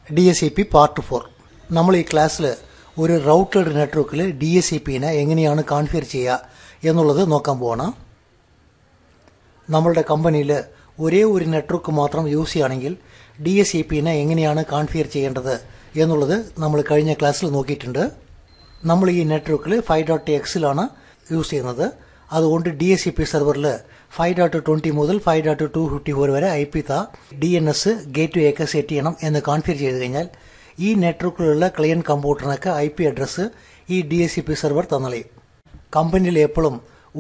DSCP part 4. നമ്മൾ ഈ ക്ലാസ്സിൽ ഒരു റൗട്ടഡ് നെറ്റ്വർക്കിൽ DSCPനെ എങ്ങനെയാണ് കോൺഫിഗർ ചെയ്യുക എന്നുള്ളത് നോക്കാൻ പോവാണ്. നമ്മളുടെ കമ്പനിയിൽ ഒരേ ഒരു നെറ്റ്വർക്ക് മാത്രം യൂസ് ചെയ്യുകയാണെങ്കിൽ DSCPനെ എങ്ങനെയാണ് കോൺഫിഗർ ചെയ്യേണ്ടത് എന്നുള്ളത് നമ്മൾ കഴിഞ്ഞ ക്ലാസ്സിൽ നോക്കിയിട്ടുണ്ട്. നമ്മൾ ഈ നെറ്റ്വർക്കിൽ 5.xലാണ് യൂസ് ചെയ്യുന്നത്. അതുകൊണ്ട് DSCP സെർവറിൽ 5.20 മുതൽ 5.254 വരെ IP DNS ഗേറ്റ്വേ ഒക്കെ സെറ്റ് ചെയ്യണം എന്ന് കോൺഫിഗർ ചെയ്ത് കഴിഞ്ഞാൽ ഈ നെറ്റ്വർക്കിലുള്ള ക്ലയന്റ് കമ്പ്യൂട്ടറിനൊക്കെ IP അഡ്രസ്സ് ഈ DSCP സെർവർ തന്നളയും. കമ്പനിയിൽ എപ്പോഴും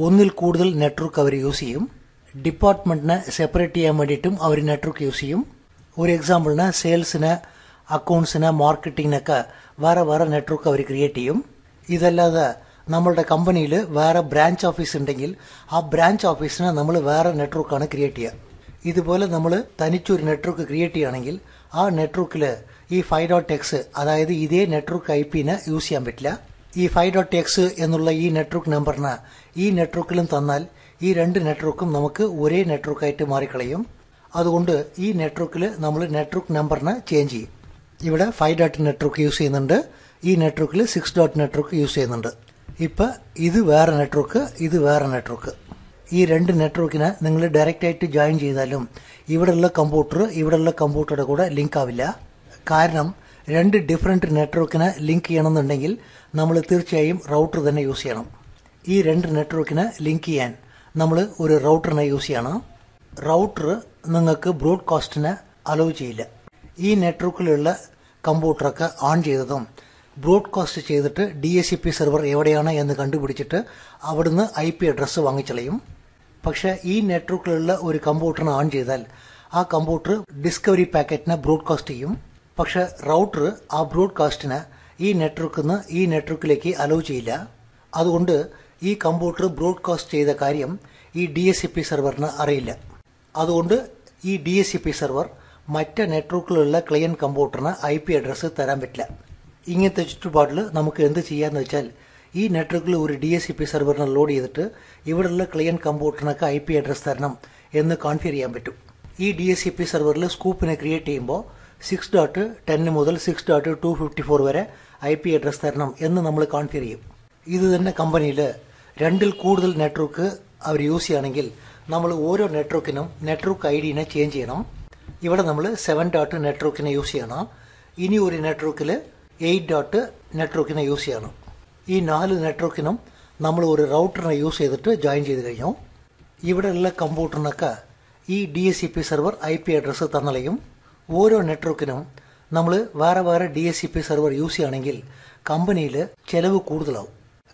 ഒന്നിൽ കൂടുതൽ നെറ്റ്വർക്ക് അവർ യൂസ് ചെയ്യും. ഡിപ്പാർട്ട്മെന്റിനെ സെപ്പറേറ്റ് ചെയ്യാൻ വേണ്ടിയിട്ടും അവർ നെറ്റ്വർക്ക് യൂസ് ചെയ്യും. ഒരു എക്സാമ്പിളിന് സെയിൽസിന്, അക്കൗണ്ട്സിന്, മാർക്കറ്റിങ്ങിനൊക്കെ വേറെ വേറെ നെറ്റ്വർക്ക് അവർ ക്രിയേറ്റ് ചെയ്യും. ഇതല്ലാതെ നമ്മളുടെ കമ്പനിയിൽ വേറെ ബ്രാഞ്ച് ഓഫീസ് ഉണ്ടെങ്കിൽ ആ ബ്രാഞ്ച് ഓഫീസിന് നമ്മൾ വേറെ നെറ്റ്വർക്കാണ് ക്രിയേറ്റ് ചെയ്യുക. ഇതുപോലെ നമ്മൾ തനിച്ചൊരു നെറ്റ്വർക്ക് ക്രിയേറ്റ് ചെയ്യുകയാണെങ്കിൽ ആ നെറ്റ്വർക്കിൽ ഈ 5.x അതായത് ഇതേ നെറ്റ്വർക്ക് IPനെ യൂസ് ചെയ്യാൻ പറ്റില്ല. ഈ 5.x എന്നുള്ള ഈ നെറ്റ്വർക്ക് നമ്പറിന് ഈ നെറ്റ്വർക്കിലും തന്നാൽ ഈ രണ്ട് നെറ്റ്വർക്കും നമുക്ക് ഒരേ നെറ്റ്വർക്കായിട്ട് മാറിക്കളയും. അതുകൊണ്ട് ഈ നെറ്റ്വർക്കിൽ നമ്മൾ നെറ്റ്വർക്ക് നമ്പറിന് ചേഞ്ച് ചെയ്യും. ഇവിടെ 5. നെറ്റ്വർക്ക് യൂസ് ചെയ്യുന്നുണ്ട്, ഈ നെറ്റ്വർക്കിൽ 6. നെറ്റ്വർക്ക് യൂസ് ചെയ്യുന്നുണ്ട്. ഇപ്പം ഇത് വേറെ നെറ്റ്വർക്ക്, ഇത് വേറെ നെറ്റ്വർക്ക്. ഈ രണ്ട് നെറ്റ്വർക്കിനെ നിങ്ങൾ ഡയറക്റ്റായിട്ട് ജോയിൻ ചെയ്താലും ഇവിടെയുള്ള കമ്പ്യൂട്ടറുടെ കൂടെ ലിങ്ക് ആവില്ല. കാരണം രണ്ട് ഡിഫറെൻറ്റ് നെറ്റ്വർക്കിനെ ലിങ്ക് ചെയ്യണമെന്നുണ്ടെങ്കിൽ നമ്മൾ തീർച്ചയായും റൗട്ടർ തന്നെ യൂസ് ചെയ്യണം. ഈ രണ്ട് നെറ്റ്വർക്കിനെ ലിങ്ക് ചെയ്യാൻ നമ്മൾ ഒരു റൗട്ടറിനെ യൂസ് ചെയ്യണം. റൗട്ടർ നിങ്ങൾക്ക് ബ്രോഡ്കാസ്റ്റിനെ അലോ ചെയ്യില്ല. ഈ നെറ്റ്വർക്കിലുള്ള കമ്പ്യൂട്ടറൊക്കെ ഓൺ ചെയ്തതും ബ്രോഡ്കാസ്റ്റ് ചെയ്തിട്ട് DSCP സെർവർ എവിടെയാണ് എന്ന് കണ്ടുപിടിച്ചിട്ട് അവിടുന്ന് IP അഡ്രസ്സ് വാങ്ങിച്ചളയും. പക്ഷേ ഈ നെറ്റ്വർക്കിലുള്ള ഒരു കമ്പ്യൂട്ടറിനെ ഓൺ ചെയ്താൽ ആ കമ്പ്യൂട്ടർ ഡിസ്കവറി പാക്കറ്റിനെ ബ്രോഡ്കാസ്റ്റ് ചെയ്യും. പക്ഷെ റൗട്ടർ ആ ബ്രോഡ്കാസ്റ്റിനെ ഈ നെറ്റ്വർക്കിൽ നിന്ന് ഈ നെറ്റ്വർക്കിലേക്ക് അലോ ചെയ്യില്ല. അതുകൊണ്ട് ഈ കമ്പ്യൂട്ടർ ബ്രോഡ്കാസ്റ്റ് ചെയ്ത കാര്യം ഈ DSCP സെർവറിന് അറിയില്ല. അതുകൊണ്ട് ഈ DSCP സെർവർ മറ്റ് നെറ്റ്വർക്കിലുള്ള ക്ലയന്റ് കമ്പ്യൂട്ടറിന് IP അഡ്രസ്സ് തരാൻ പറ്റില്ല. ഇങ്ങനത്തെ ചുറ്റുപാടിൽ നമുക്ക് എന്ത് ചെയ്യാന്ന് വെച്ചാൽ ഈ നെറ്റ്വർക്കിൽ ഒരു DSCP സെർവറിനെ ലോഡ് ചെയ്തിട്ട് ഇവിടെയുള്ള ക്ലയന്റ് കമ്പ്യൂട്ടറിനൊക്കെ IP അഡ്രസ്സ് തരണം എന്ന് കോൺഫിഗർ ചെയ്യാൻ പറ്റും. ഈ DSCP സെർവറിൽ സ്കൂപ്പിനെ ക്രിയേറ്റ് ചെയ്യുമ്പോൾ 6.10 മുതൽ 6.254 വരെ IP അഡ്രസ്സ് തരണം എന്ന് നമ്മൾ കോൺഫിഗർ ചെയ്യും. ഇത് തന്നെ കമ്പനിയിൽ രണ്ടിൽ കൂടുതൽ നെറ്റ്വർക്ക് അവർ യൂസ് ചെയ്യുകയാണെങ്കിൽ നമ്മൾ ഓരോ നെറ്റ്വർക്കിനും നെറ്റ്വർക്ക് IDനെ ചേഞ്ച് ചെയ്യണം. ഇവിടെ നമ്മൾ 7. നെറ്റ്വർക്കിനെ യൂസ് ചെയ്യണം. ഇനി ഒരു നെറ്റ്വർക്കിൽ 8. നെറ്റ്വർക്കിനെ യൂസ് ചെയ്യണം. ഈ 4 നെറ്റ്വർക്കിനും നമ്മൾ ഒരു റൗട്ടറിനെ യൂസ് ചെയ്തിട്ട് ജോയിൻ ചെയ്ത് കഴിഞ്ഞു. ഇവിടെയുള്ള കമ്പ്യൂട്ടറിനൊക്കെ ഈ DSCP സെർവർ IP അഡ്രസ്സ് തന്നളയും. ഓരോ നെറ്റ്വർക്കിനും നമ്മൾ വേറെ വേറെ DSCP സെർവർ യൂസ് ചെയ്യുകയാണെങ്കിൽ കമ്പനിയിൽ ചിലവ് കൂടുതലാവും.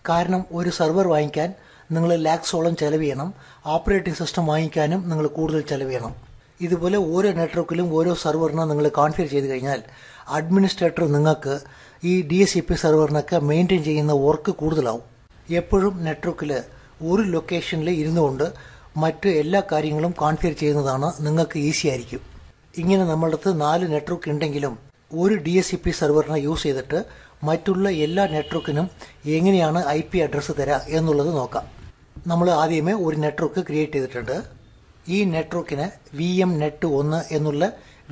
കാരണം ഒരു സെർവർ വാങ്ങിക്കാൻ നിങ്ങൾ ലാക്സോളം ചിലവ് ചെയ്യണം. ഓപ്പറേറ്റിംഗ് സിസ്റ്റം വാങ്ങിക്കാനും നിങ്ങൾ കൂടുതൽ ചിലവ് ചെയ്യണം. ഇതുപോലെ ഓരോ നെറ്റ്വർക്കിലും ഓരോ സെർവറിനെ നിങ്ങൾ കോൺഫിഗർ ചെയ്ത് കഴിഞ്ഞാൽ അഡ്മിനിസ്ട്രേറ്റർ നിങ്ങൾക്ക് ഈ DSCP സെർവറിനൊക്കെ മെയിൻറ്റെയിൻ ചെയ്യുന്ന വർക്ക് കൂടുതലാവും. എപ്പോഴും നെറ്റ്വർക്കിൽ ഒരു ലൊക്കേഷനിൽ ഇരുന്നുകൊണ്ട് മറ്റ് എല്ലാ കാര്യങ്ങളും കോൺഫിഗർ ചെയ്യുന്നതാണ് നിങ്ങൾക്ക് ഈസി ആയിരിക്കും. ഇങ്ങനെ നമ്മളുടെ അടുത്ത് 4 നെറ്റ്വർക്ക് ഉണ്ടെങ്കിലും ഒരു DSCP സെർവറിനെ യൂസ് ചെയ്തിട്ട് മറ്റുള്ള എല്ലാ നെറ്റ്വർക്കിനും എങ്ങനെയാണ് IP അഡ്രസ്സ് തരാം എന്നുള്ളത് നോക്കാം. നമ്മൾ ആദ്യമേ ഒരു നെറ്റ്വർക്ക് ക്രിയേറ്റ് ചെയ്തിട്ടുണ്ട്. ഈ നെറ്റ്വർക്കിനെ VMnet 1 എന്നുള്ള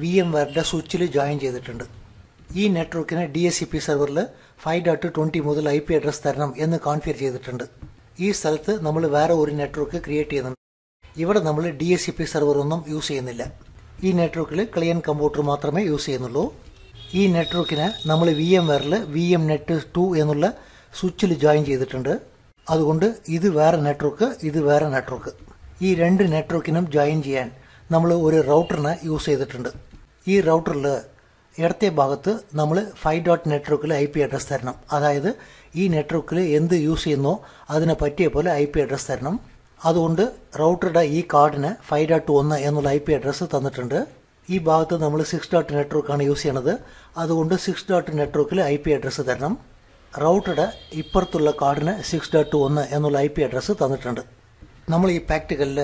VMware സ്വിച്ചിൽ ജോയിൻ ചെയ്തിട്ടുണ്ട്. ഈ നെറ്റ്വർക്കിന് DSCP സെർവറിൽ 5.20 മുതൽ IP അഡ്രസ് തരണം എന്ന് കോൺഫിഗർ ചെയ്തിട്ടുണ്ട്. ഈ സ്ഥലത്ത് നമ്മൾ വേറെ ഒരു നെറ്റ്വർക്ക് ക്രിയേറ്റ് ചെയ്യുന്നുണ്ട്. ഇവിടെ നമ്മൾ DSCP സെർവർ ഒന്നും യൂസ് ചെയ്യുന്നില്ല. ഈ നെറ്റ്വർക്കിൽ ക്ലയന്റ് കമ്പ്യൂട്ടർ മാത്രമേ യൂസ് ചെയ്യുന്നുള്ളൂ. ഈ നെറ്റ്വർക്കിനെ നമ്മൾ VMwareൽ VMnet 2 എന്നുള്ള സ്വിച്ചിൽ ജോയിൻ ചെയ്തിട്ടുണ്ട്. അതുകൊണ്ട് ഇത് വേറെ നെറ്റ്വർക്ക്, ഇത് വേറെ നെറ്റ്വർക്ക്. ഈ രണ്ട് നെറ്റ്വർക്കിനും ജോയിൻ ചെയ്യാൻ നമ്മൾ ഒരു റൗട്ടറിനെ യൂസ് ചെയ്തിട്ടുണ്ട്. ഈ റൗട്ടറിൽ ഇടത്തെ ഭാഗത്ത് നമ്മൾ 5. നെറ്റ്വർക്കിൽ IP അഡ്രസ് തരണം. അതായത് ഈ നെറ്റ്വർക്കിൽ എന്ത് യൂസ് ചെയ്യുന്നോ അതിനെ പറ്റിയ പോലെ IP അഡ്രസ് തരണം. അതുകൊണ്ട് റൗട്ടറുടെ ഈ കാർഡിന് 5.1 എന്നുള്ള IP അഡ്രസ്സ് തന്നിട്ടുണ്ട്. ഈ ഭാഗത്ത് നമ്മൾ 6. നെറ്റ്വർക്കാണ് യൂസ് ചെയ്യണത്. അതുകൊണ്ട് 6. നെറ്റ്വർക്കിൽ IP അഡ്രസ്സ് തരണം. റൗട്ടറുടെ ഇപ്പുറത്തുള്ള കാർഡിന് 6.1 എന്നുള്ള IP അഡ്രസ്സ് തന്നിട്ടുണ്ട്. നമ്മൾ ഈ പ്രാക്ടിക്കലിൽ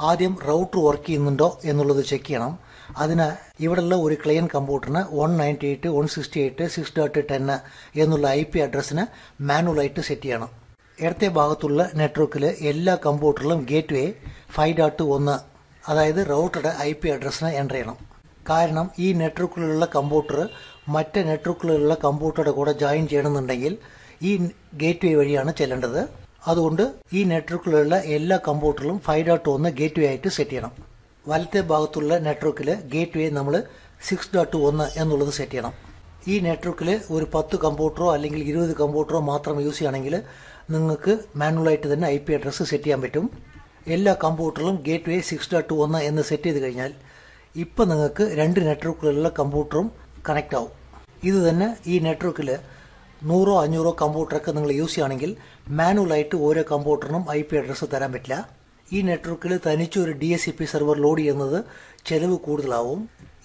ആദ്യം റൗട്ടർ വർക്ക് ചെയ്യുന്നുണ്ടോ എന്നുള്ളത് ചെക്ക് ചെയ്യണം. അതിന് ഇവിടെയുള്ള ഒരു ക്ലയന്റ് കമ്പ്യൂട്ടറിന് 198.168.6.10 എന്നുള്ള IP അഡ്രസ്സിന് മാനുവലായിട്ട് സെറ്റ് ചെയ്യണം. ഇടത്തെ ഭാഗത്തുള്ള നെറ്റ്വർക്കിൽ എല്ലാ കമ്പ്യൂട്ടറിലും ഗേറ്റ്വേ 5.1 അതായത് റൗട്ടറുടെ IP അഡ്രസ്സിന് എൻ്റർ ചെയ്യണം. കാരണം ഈ നെറ്റ്വർക്കിലുള്ള കമ്പ്യൂട്ടർ മറ്റ് നെറ്റ്വർക്കുകളിലുള്ള കമ്പ്യൂട്ടറുടെ കൂടെ ജോയിൻ ചെയ്യണമെന്നുണ്ടെങ്കിൽ ഈ ഗേറ്റ് വേ വഴിയാണ് ചെല്ലേണ്ടത്. അതുകൊണ്ട് ഈ നെറ്റ്വർക്കിലുള്ള എല്ലാ കമ്പ്യൂട്ടറിലും 5.1 ഗേറ്റ് വേ ആയിട്ട് സെറ്റ് ചെയ്യണം. വലത്തെ ഭാഗത്തുള്ള നെറ്റ്വർക്കിൽ ഗേറ്റ് വേ നമ്മൾ 6.1 എന്നുള്ളത് സെറ്റ് ചെയ്യണം. ഈ നെറ്റ്വർക്കിൽ ഒരു 10 കമ്പ്യൂട്ടറോ അല്ലെങ്കിൽ 20 കമ്പ്യൂട്ടറോ മാത്രം യൂസ് ചെയ്യുകയാണെങ്കിൽ നിങ്ങൾക്ക് മാനുവലായിട്ട് തന്നെ IP അഡ്രസ്സ് സെറ്റ് ചെയ്യാൻ പറ്റും. എല്ലാ കമ്പ്യൂട്ടറിലും ഗേറ്റ് വേ 6.1 എന്ന് സെറ്റ് ചെയ്ത് കഴിഞ്ഞാൽ ഇപ്പം നിങ്ങൾക്ക് 2 നെറ്റ്വർക്കുകളിലുള്ള കമ്പ്യൂട്ടറും കണക്റ്റ് ആവും. ഇത് തന്നെ ഈ നെറ്റ്വർക്കിൽ 100 500 കമ്പ്യൂട്ടറൊക്കെ നിങ്ങൾ യൂസ് ചെയ്യുകയാണെങ്കിൽ മാനുവലായിട്ട് ഓരോ കമ്പ്യൂട്ടറിനും IP അഡ്രസ്സ് തരാൻ പറ്റില്ല. ഈ നെറ്റ്വർക്കിൽ തനിച്ച് ഒരു DHCP സെർവർ ലോഡ് ചെയ്യുന്നത് ചെലവ് കൂടുതലാവും.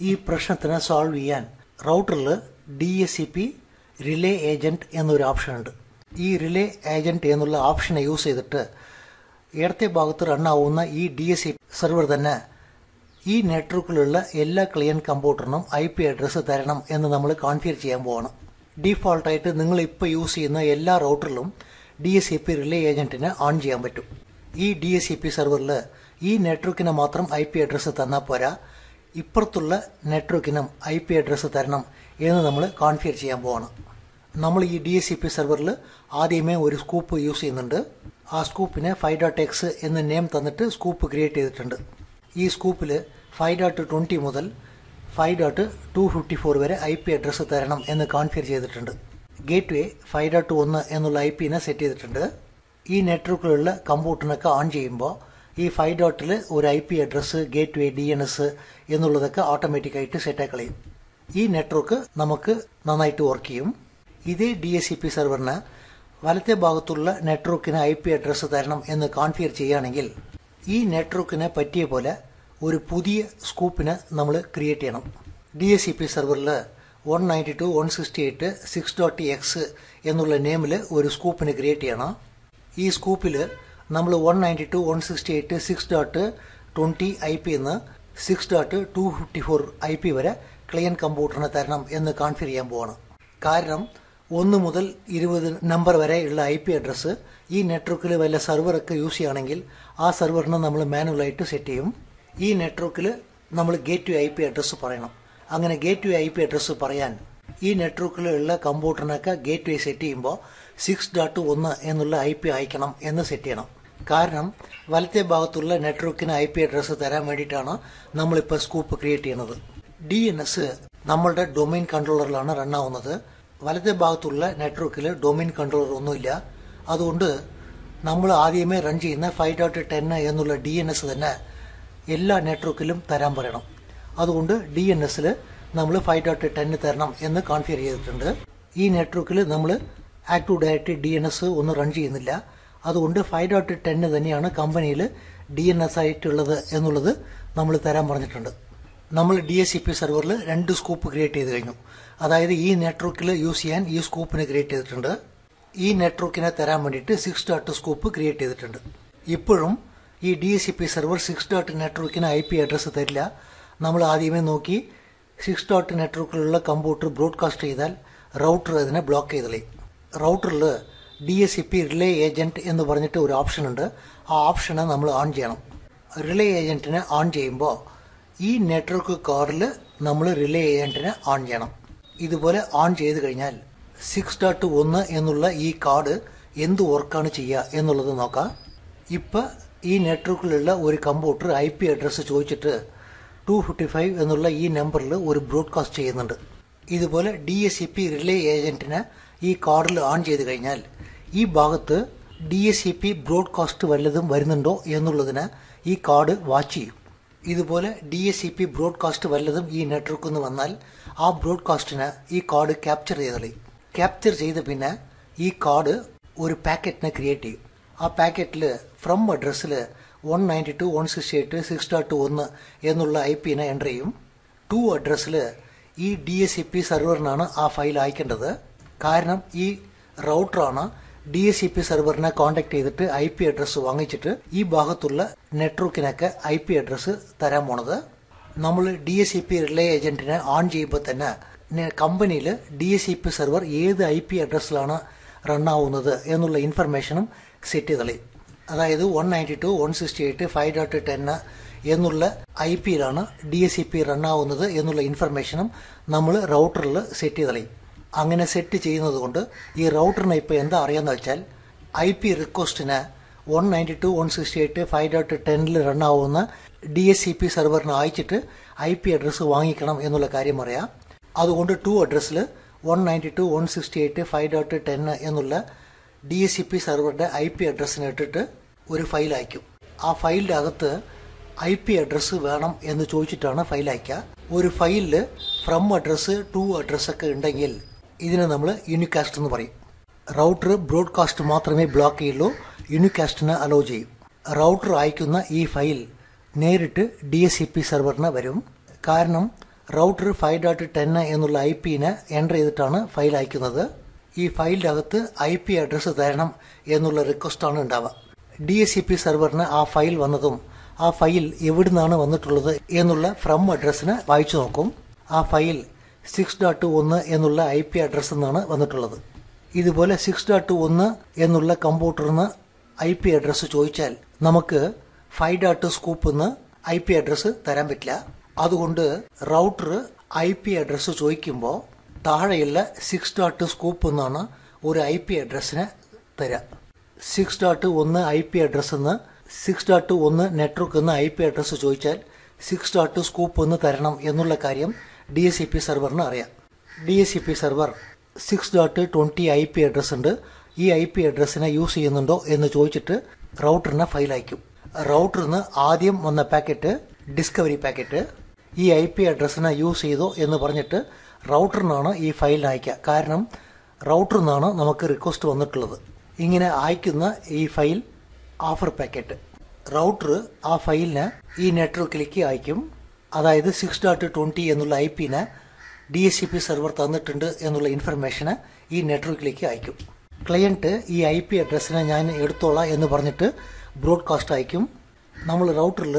ഈ പ്രശ്നത്തിന് സോൾവ് ചെയ്യാൻ റൗട്ടറിൽ DHCP റിലേ ഏജന്റ് എന്നൊരു ഓപ്ഷൻ ഉണ്ട്. ഈ റിലേ ഏജന്റ് എന്നുള്ള ഓപ്ഷനെ യൂസ് ചെയ്തിട്ട് ഇടത്തെ ഭാഗത്ത് റൺ ആവുന്ന ഈ DHCP സെർവർ തന്നെ ഈ നെറ്റ്വർക്കിലുള്ള എല്ലാ ക്ലയന്റ് കമ്പ്യൂട്ടറിനും IP അഡ്രസ്സ് തരണം എന്ന് നമ്മൾ കോൺഫിഗർ ചെയ്യാൻ പോവാണ്. ഡീഫോൾട്ടായിട്ട് നിങ്ങൾ ഇപ്പോൾ യൂസ് ചെയ്യുന്ന എല്ലാ റൗട്ടറിലും DHCP റിലേ ഏജന്റിനെ ഓൺ ചെയ്യാൻ പറ്റും. ഈ DHCP സെർവറിൽ ഈ നെറ്റ്വർക്കിന് മാത്രം IP അഡ്രസ്സ് തന്നാൽ പോരാ, ഇപ്പുറത്തുള്ള നെറ്റ്വർക്കിനും IP അഡ്രസ്സ് തരണം എന്ന് നമ്മൾ കോൺഫിഗർ ചെയ്യാൻ പോവാണ്. നമ്മൾ ഈ DHCP സെർവറിൽ ആദ്യമേ ഒരു സ്കൂപ്പ് യൂസ് ചെയ്യുന്നുണ്ട്. ആ സ്കൂപ്പിന് 5.x എന്ന നെയിം തന്നിട്ട് സ്കൂപ്പ് ക്രിയേറ്റ് ചെയ്തിട്ടുണ്ട്. ഈ സ്കൂപ്പിൽ 5.20 മുതൽ 5.254 വരെ IP അഡ്രസ്സ് തരണം എന്ന് കോൺഫിഗർ ചെയ്തിട്ടുണ്ട്. ഗേറ്റ് വേ 5.1 എന്നുള്ള IPനെ സെറ്റ് ചെയ്തിട്ടുണ്ട്. ഈ നെറ്റ്വർക്കിലുള്ള കമ്പ്യൂട്ടറിനൊക്കെ ഓൺ ചെയ്യുമ്പോൾ ഈ 5.ൽ ഒരു IP അഡ്രസ്സ്, ഗേറ്റ് വേ, DNS എന്നുള്ളതൊക്കെ ഓട്ടോമാറ്റിക്കായിട്ട് സെറ്റായി കളയും. ഈ നെറ്റ്വർക്ക് നമുക്ക് നന്നായിട്ട് വർക്ക് ചെയ്യും. ഇതേ DHCP സെർവറിന് വലത്തെ ഭാഗത്തുള്ള നെറ്റ്വർക്കിന് IP അഡ്രസ്സ് തരണം എന്ന് കോൺഫിഗർ ചെയ്യുകയാണെങ്കിൽ ഈ നെറ്റ്വർക്കിനെ പറ്റിയ പോലെ ഒരു പുതിയ സ്കൂപ്പിന് നമ്മൾ ക്രിയേറ്റ് ചെയ്യണം. DHCP സെർവറിൽ 192.168.6.x എന്നുള്ള നെയിമിൽ ഒരു സ്കൂപ്പിന് ക്രിയേറ്റ് ചെയ്യണം. ഈ സ്കൂപ്പിൽ നമ്മൾ 192.168.6.20 IP എന്ന് 6.254 IP വരെ ക്ലയന്റ് കമ്പ്യൂട്ടറിന് തരണം എന്ന് കോൺഫിഗർ ചെയ്യാൻ പോവാണ്. കാരണം 1 മുതൽ 20 നമ്പർ വരെയുള്ള IP അഡ്രസ്സ് ഈ നെറ്റ്വർക്കിൽ വല്ല സെർവറൊക്കെ യൂസ് ചെയ്യുകയാണെങ്കിൽ ആ സെർവറിന് നമ്മൾ മാനുവലായിട്ട് സെറ്റ് ചെയ്യും. ഈ നെറ്റ്വർക്കിൽ നമ്മൾ ഗേറ്റ് വേ IP അഡ്രസ്സ് പറയണം. അങ്ങനെ ഗേറ്റ് വേ IP അഡ്രസ്സ് പറയാൻ ഈ നെറ്റ്വർക്കിലുള്ള കമ്പ്യൂട്ടറിനൊക്കെ ഗേറ്റ് വേ സെറ്റ് ചെയ്യുമ്പോൾ 6.1 എന്നുള്ള IP അയക്കണം എന്ന് സെറ്റ് ചെയ്യണം. കാരണം വലത്തെ ഭാഗത്തുള്ള നെറ്റ്വർക്കിന് IP അഡ്രസ്സ് തരാൻ വേണ്ടിയിട്ടാണ് നമ്മളിപ്പോൾ സ്കൂപ്പ് ക്രിയേറ്റ് ചെയ്യുന്നത്. DNS നമ്മളുടെ ഡൊമൈൻ കൺട്രോളറിലാണ് റൺ ആവുന്നത്. വലത്തെ ഭാഗത്തുള്ള നെറ്റ്വർക്കിൽ ഡൊമൈൻ കൺട്രോളർ ഒന്നുമില്ല. അതുകൊണ്ട് നമ്മൾ ആദ്യമേ റൺ ചെയ്യുന്ന 5.10 എന്നുള്ള DNS തന്നെ എല്ലാ നെറ്റ്വർക്കിലും തരാൻ പറയണം. അതുകൊണ്ട് DNSൽ നമ്മൾ 5.10 തരണം എന്ന് കോൺഫിഗർ ചെയ്തിട്ടുണ്ട്. ഈ നെറ്റ്വർക്കിൽ നമ്മൾ ആക്റ്റീവ് ഡയറക്ടറി DNS ഒന്നും റൺ ചെയ്യുന്നില്ല. അതുകൊണ്ട് 5.10 തന്നെയാണ് കമ്പനിയിൽ DNS ആയിട്ടുള്ളത് എന്നുള്ളത് നമ്മൾ തരാൻ പറഞ്ഞിട്ടുണ്ട്. നമ്മൾ DHCP സെർവറിൽ 2 സ്കൂപ്പ് ക്രിയേറ്റ് ചെയ്ത് കഴിഞ്ഞു. അതായത് ഈ നെറ്റ്വർക്കിൽ യൂസ് ചെയ്യാൻ ഈ സ്കൂപ്പിന് ക്രിയേറ്റ് ചെയ്തിട്ടുണ്ട്. ഈ നെറ്റ്വർക്കിനെ തരാൻ വേണ്ടിയിട്ട് 6. സ്കൂപ്പ് ക്രിയേറ്റ് ചെയ്തിട്ടുണ്ട്. ഇപ്പോഴും ഈ DHCP സെർവർ 6. നെറ്റ്വർക്കിന് IP അഡ്രസ്സ് തരില്ല. നമ്മൾ ആദ്യമേ നോക്കി 6. നെറ്റ്വർക്കിലുള്ള കമ്പ്യൂട്ടർ ബ്രോഡ്കാസ്റ്റ് ചെയ്താൽ റൗട്ടർ അതിനെ ബ്ലോക്ക് ചെയ്തളയും. റൗട്ടറിൽ DHCP റിലേ ഏജന്റ് എന്ന് പറഞ്ഞിട്ട് ഒരു ഓപ്ഷൻ ഉണ്ട്. ആ ഓപ്ഷനെ നമ്മൾ ഓൺ ചെയ്യണം. റിലേ ഏജന്റിനെ ഓൺ ചെയ്യുമ്പോൾ ഈ നെറ്റ്വർക്ക് കാർഡിൽ നമ്മൾ റിലേ ഏജന്റിനെ ഓൺ ചെയ്യണം. ഇതുപോലെ ഓൺ ചെയ്ത് കഴിഞ്ഞാൽ 6.1 എന്നുള്ള ഈ കാർഡ് എന്ത് വർക്കാണ് ചെയ്യുക എന്നുള്ളത് നോക്കാം. ഇപ്പം ഈ നെറ്റ്വർക്കിലുള്ള ഒരു കമ്പ്യൂട്ടർ IP അഡ്രസ്സ് ചോദിച്ചിട്ട് 255 എന്നുള്ള ഈ നമ്പറിൽ ഒരു ബ്രോഡ്കാസ്റ്റ് ചെയ്യുന്നുണ്ട്. ഇതുപോലെ DHCP റിലേ ഏജന്റിനെ ഈ കാർഡിൽ ഓൺ ചെയ്ത് കഴിഞ്ഞാൽ ഈ ഭാഗത്ത് DHCP ബ്രോഡ്കാസ്റ്റ് വല്ലതും വരുന്നുണ്ടോ എന്നുള്ളതിന് ഈ കാർഡ് വാച്ച് ചെയ്യും. ഇതുപോലെ DHCP ബ്രോഡ്കാസ്റ്റ് വല്ലതും ഈ നെറ്റ്വർക്കിൽ നിന്ന് വന്നാൽ ആ ബ്രോഡ്കാസ്റ്റിന് ഈ കാർഡ് ക്യാപ്ചർ ചെയ്തളയും. ക്യാപ്ചർ ചെയ്ത പിന്നെ ഈ കാർഡ് ഒരു പാക്കറ്റിനെ ക്രിയേറ്റ് ചെയ്യും. ആ പാക്കറ്റിൽ ഫ്രം അഡ്രസ്സിൽ 192.168.6.1 എന്നുള്ള IPനെ എൻ്റർ ചെയ്യും. ടു അഡ്രസ്സിൽ ഈ DHCP സെർവറിനാണ് ആ ഫയൽ അയക്കേണ്ടത്. കാരണം ഈ റൗട്ടറാണ് DHCP സെർവറിനെ കോൺടാക്ട് ചെയ്തിട്ട് IP അഡ്രസ്സ് വാങ്ങിച്ചിട്ട് ഈ ഭാഗത്തുള്ള നെറ്റ്വർക്കിനൊക്കെ IP അഡ്രസ്സ് തരാൻ പോണത്. നമ്മൾ DHCP റിലേ ഏജന്റിനെ ഓൺ ചെയ്യുമ്പോൾ തന്നെ കമ്പനിയിൽ DHCP സെർവർ ഏത് IP അഡ്രസ്സിലാണ് റൺ ആവുന്നത് എന്നുള്ള ഇൻഫർമേഷനും സെറ്റ് ചെയ്തളയും. അതായത് 192.168.5.10 എന്നുള്ള IP-യിലാണ് DSCP റൺ ആവുന്നത് എന്നുള്ള ഇൻഫർമേഷനും നമ്മൾ റൗട്ടറിൽ സെറ്റ് ചെയ്ത് കളയും. അങ്ങനെ സെറ്റ് ചെയ്യുന്നത് കൊണ്ട് ഈ റൗട്ടറിന് ഇപ്പോൾ എന്താ അറിയാമെന്ന് വെച്ചാൽ IP റിക്വസ്റ്റിന് 192.168.5.10 റൺ ആവുന്ന DSCP സെർവറിന് അയച്ചിട്ട് IP അഡ്രസ്സ് വാങ്ങിക്കണം എന്നുള്ള കാര്യം അറിയാം. അതുകൊണ്ട് 2 അഡ്രസ്സിൽ 192.168.5.10 എന്നുള്ള DSCP സെർവറിന്റെ IP അഡ്രസ്സിന് ഇട്ടിട്ട് ഒരു ഫയൽ അയക്കും. ആ ഫയലിന്റെ അകത്ത് IP അഡ്രസ്സ് വേണം എന്ന് ചോദിച്ചിട്ടാണ് ഫയൽ അയക്കുക. ഒരു ഫയലിൽ ഫ്രം അഡ്രസ്സ് ടു അഡ്രസ്സൊക്കെ ഉണ്ടെങ്കിൽ ഇതിനെ നമ്മൾ യൂണികാസ്റ്റ് എന്ന് പറയും. റൗട്ടർ ബ്രോഡ്കാസ്റ്റ് മാത്രമേ ബ്ലോക്ക് ചെയ്യുള്ളൂ, യൂണികാസ്റ്റിന് അലോ ചെയ്യും. റൗട്ടർ അയക്കുന്ന ഈ ഫയൽ നേരിട്ട് DSCP സെർവറിന് വരും. കാരണം റൗട്ടർ 5.10 എന്നുള്ള IP-നെ എൻ്റർ ചെയ്തിട്ടാണ് ഫയൽ അയക്കുന്നത്. ഈ ഫയലിൻ്റെ അകത്ത് IP അഡ്രസ്സ് തരണം എന്നുള്ള റിക്വസ്റ്റാണ് ഉണ്ടാവുക. DSCP സെർവറിന് ആ ഫയൽ വന്നതും ആ ഫയൽ എവിടുന്നാണ് വന്നിട്ടുള്ളത് എന്നുള്ള ഫ്രം അഡ്രസ്സിന് വായിച്ചു നോക്കും. ആ ഫയൽ 6.1 എന്നുള്ള IP അഡ്രസ്സിൽ നിന്നാണ് വന്നിട്ടുള്ളത്. ഇതുപോലെ 6.1 എന്നുള്ള കമ്പ്യൂട്ടറിന് IP അഡ്രസ്സ് ചോദിച്ചാൽ നമുക്ക് 5.scoop എന്ന് IP അഡ്രസ്സ് തരാൻ പറ്റില്ല. അതുകൊണ്ട് റൗട്ടർ IP അഡ്രസ്സ് ചോദിക്കുമ്പോൾ താഴെയുള്ള 6.scoop എന്നാണ് ഒരു IP അഡ്രസ്സിന് തരാം. 6.1 IP അഡ്രസ്സ് എന്ന് 6.1 നെറ്റ്വർക്ക് എന്ന IP അഡ്രസ്സ് ചോദിച്ചാൽ 6.scoop എന്ന് തരണം എന്നുള്ള കാര്യം DSCP സെർവറിന് അറിയാം. DSCP സെർവർ 6.20 IP അഡ്രസ്സ് ഉണ്ട്, ഈ IP അഡ്രസ്സിനെ യൂസ് ചെയ്യുന്നുണ്ടോ എന്ന് ചോദിച്ചിട്ട് റൗട്ടറിന് ഫയൽ അയക്കും. റൗട്ടറിന് ആദ്യം വന്ന പാക്കറ്റ് ഡിസ്കവറി പാക്കറ്റ്. ഈ IP അഡ്രസ്സിനെ യൂസ് ചെയ്തോ എന്ന് പറഞ്ഞിട്ട് റൗട്ടറിനാണ് ഈ ഫയൽ അയക്കുക. കാരണം റൗട്ടറിൽ നിന്നാണ് നമുക്ക് റിക്വസ്റ്റ് വന്നിട്ടുള്ളത്. ഇങ്ങനെ അയക്കുന്ന ഈ ഫയൽ ഓഫർ പാക്കറ്റ്. റൗട്ടർ ആ ഫയലിന് ഈ നെറ്റ്വർക്കിലേക്ക് അയക്കും. അതായത് 6.20 എന്നുള്ള IP-നെ DSCP സെർവർ തന്നിട്ടുണ്ട് എന്നുള്ള ഇൻഫർമേഷന് ഈ നെറ്റ്വർക്കിലേക്ക് അയക്കും. ക്ലയൻറ്റ് ഈ IP അഡ്രസ്സിനെ ഞാൻ എടുത്തോളാം എന്ന് പറഞ്ഞിട്ട് ബ്രോഡ്കാസ്റ്റ് അയക്കും. നമ്മൾ റൗട്ടറിൽ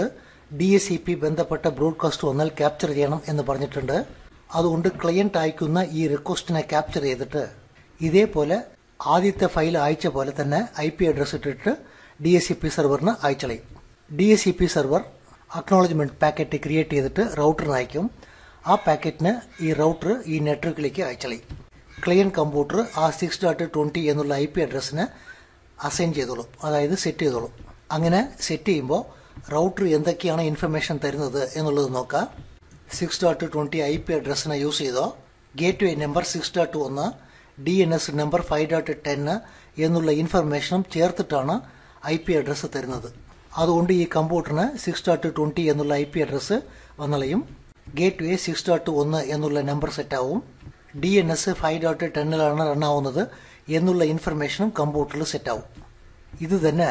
DSCP ബന്ധപ്പെട്ട ബ്രോഡ്കാസ്റ്റ് വന്നാൽ ക്യാപ്ചർ ചെയ്യണം എന്ന് പറഞ്ഞിട്ടുണ്ട്. അതുകൊണ്ട് ക്ലയൻറ്റ് അയക്കുന്ന ഈ റിക്വസ്റ്റിനെ ക്യാപ്ചർ ചെയ്തിട്ട് ഇതേപോലെ ആദ്യത്തെ ഫയൽ അയച്ച പോലെ തന്നെ IP അഡ്രസ്സ് ഇട്ടിട്ട് DSCP സെർവറിന് അയച്ചളയും. DSCP server acknowledgement packet create ചെയ്തിട്ട് റൗട്ടറിന് അയക്കും. ആ പാക്കറ്റിന് ഈ റൗട്ടർ ഈ നെറ്റ്വർക്കിലേക്ക് അയച്ചളയും. ക്ലയൻറ്റ് കമ്പ്യൂട്ടർ ആ 6.20 എന്നുള്ള IP അഡ്രസ്സിന് അസൈൻ ചെയ്തോളും, അതായത് സെറ്റ് ചെയ്തോളും. അങ്ങനെ സെറ്റ് ചെയ്യുമ്പോൾ റൗട്ടർ എന്തൊക്കെയാണ് ഇൻഫർമേഷൻ തരുന്നത് എന്നുള്ളത് നോക്കാം. 6.20 IP അഡ്രസ്സിനെ യൂസ് ചെയ്തോ ഗേറ്റ് വേ നമ്പർ 6.1, DNS നമ്പർ 5.10 എന്നുള്ള ഇൻഫർമേഷനും ചേർത്തിട്ടാണ് IP അഡ്രസ്സ് തരുന്നത്. അതുകൊണ്ട് ഈ കമ്പ്യൂട്ടറിന് 6.20 എന്നുള്ള IP അഡ്രസ്സ് വന്നളയും. ഗേറ്റ് വേ 6.1 എന്നുള്ള നമ്പർ സെറ്റാവും. DNS 5.10 റൺ ആവുന്നത് എന്നുള്ള ഇൻഫർമേഷനും കമ്പ്യൂട്ടറിൽ സെറ്റാവും. ഇത് തന്നെ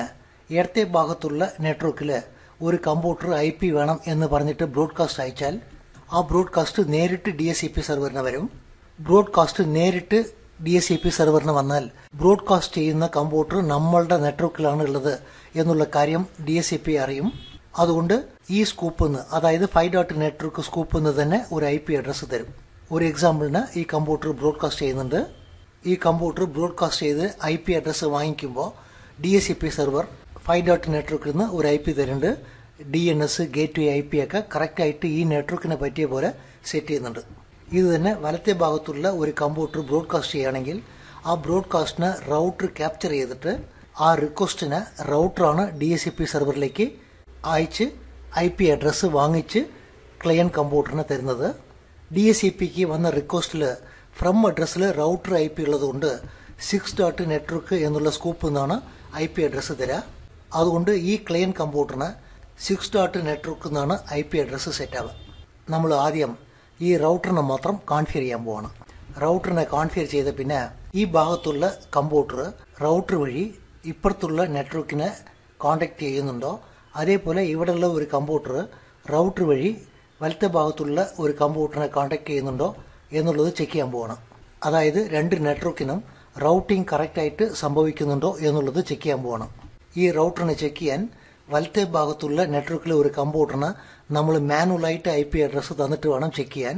ഇടത്തെ ഭാഗത്തുള്ള നെറ്റ്വർക്കിൽ ഒരു കമ്പ്യൂട്ടർ IP വേണം എന്ന് പറഞ്ഞിട്ട് ബ്രോഡ്കാസ്റ്റ് അയച്ചാൽ ആ ബ്രോഡ്കാസ്റ്റ് നേരിട്ട് DSCP സെർവറിന് വരും. ബ്രോഡ്കാസ്റ്റ് നേരിട്ട് DSCP സെർവറിന് വന്നാൽ ബ്രോഡ്കാസ്റ്റ് ചെയ്യുന്ന കമ്പ്യൂട്ടർ നമ്മളുടെ നെറ്റ്വർക്കിലാണ് ഉള്ളത് എന്നുള്ള കാര്യം DSCP അറിയും. അതുകൊണ്ട് ഈ സ്കൂപ്പിൽ നിന്ന്, അതായത് 5. നെറ്റ്വർക്ക് സ്കൂപ്പിൽ നിന്ന് തന്നെ ഒരു IP അഡ്രസ്സ് തരും. ഒരു എക്സാമ്പിളിന് ഈ കമ്പ്യൂട്ടർ ബ്രോഡ്കാസ്റ്റ് ചെയ്യുന്നുണ്ട്. ഈ കമ്പ്യൂട്ടർ ബ്രോഡ്കാസ്റ്റ് ചെയ്ത് IP അഡ്രസ്സ് വാങ്ങിക്കുമ്പോൾ DSCP സെർവർ 5. നെറ്റ്വർക്കിൽ നിന്ന് ഒരു IP തരുന്നുണ്ട്. DNS ഗേറ്റ് വേ IP ഒക്കെ കറക്റ്റായിട്ട് ഈ നെറ്റ്വർക്കിനെ പറ്റിയ പോലെ സെറ്റ് ചെയ്യുന്നുണ്ട്. ഇത് തന്നെ വലത്തെ ഭാഗത്തുള്ള ഒരു കമ്പ്യൂട്ടർ ബ്രോഡ്കാസ്റ്റ് ചെയ്യുകയാണെങ്കിൽ ആ ബ്രോഡ്കാസ്റ്റിനെ റൗട്ടർ ക്യാപ്ചർ ചെയ്തിട്ട് ആ റിക്വസ്റ്റിനെ റൗട്ടറാണ് DSCP സെർവറിലേക്ക് അയച്ച് IP അഡ്രസ്സ് വാങ്ങിച്ച് ക്ലയൻറ്റ് കമ്പ്യൂട്ടറിന് തരുന്നത്. DSCPക്ക് വന്ന റിക്വസ്റ്റിൽ ഫ്രം അഡ്രസ്സിൽ റൗട്ടർ IP ഉള്ളതുകൊണ്ട് 6. നെറ്റ്വർക്ക് എന്നുള്ള സ്കൂപ്പിൽ നിന്നാണ് IP അഡ്രസ്സ് തരിക. അതുകൊണ്ട് ഈ ക്ലയൻറ്റ് കമ്പ്യൂട്ടറിന് 6. നെറ്റ്വർക്ക് നിന്നാണ് IP അഡ്രസ്സ് സെറ്റ് ആവുക. നമ്മൾ ആദ്യം ഈ റൗട്ടറിനെ മാത്രം കോൺഫിഗർ ചെയ്യാൻ പോവാണ്. റൗട്ടറിനെ കോൺഫിഗർ ചെയ്ത പിന്നെ ഈ ഭാഗത്തുള്ള കമ്പ്യൂട്ടർ റൗട്ടർ വഴി ഇപ്പുറത്തുള്ള നെറ്റ്വർക്കിനെ കോണ്ടാക്ട് ചെയ്യുന്നുണ്ടോ, അതേപോലെ ഇവിടെയുള്ള ഒരു കമ്പ്യൂട്ടർ റൗട്ടർ വഴി വലത്തെ ഭാഗത്തുള്ള ഒരു കമ്പ്യൂട്ടറിനെ കോണ്ടാക്ട് ചെയ്യുന്നുണ്ടോ എന്നുള്ളത് ചെക്ക് ചെയ്യാൻ പോവാണ്. അതായത് രണ്ട് നെറ്റ്വർക്കിനും റൗട്ടിംഗ് കറക്റ്റായിട്ട് സംഭവിക്കുന്നുണ്ടോ എന്നുള്ളത് ചെക്ക് ചെയ്യാൻ പോവാണ്. ഈ റൗട്ടറിനെ ചെക്ക് ചെയ്യാൻ വലത്തെ ഭാഗത്തുള്ള നെറ്റ്വർക്കിലെ ഒരു കമ്പ്യൂട്ടറിന് നമ്മൾ മാനുവലായിട്ട് IP അഡ്രസ്സ് തന്നിട്ട് വേണം ചെക്ക് ചെയ്യാൻ.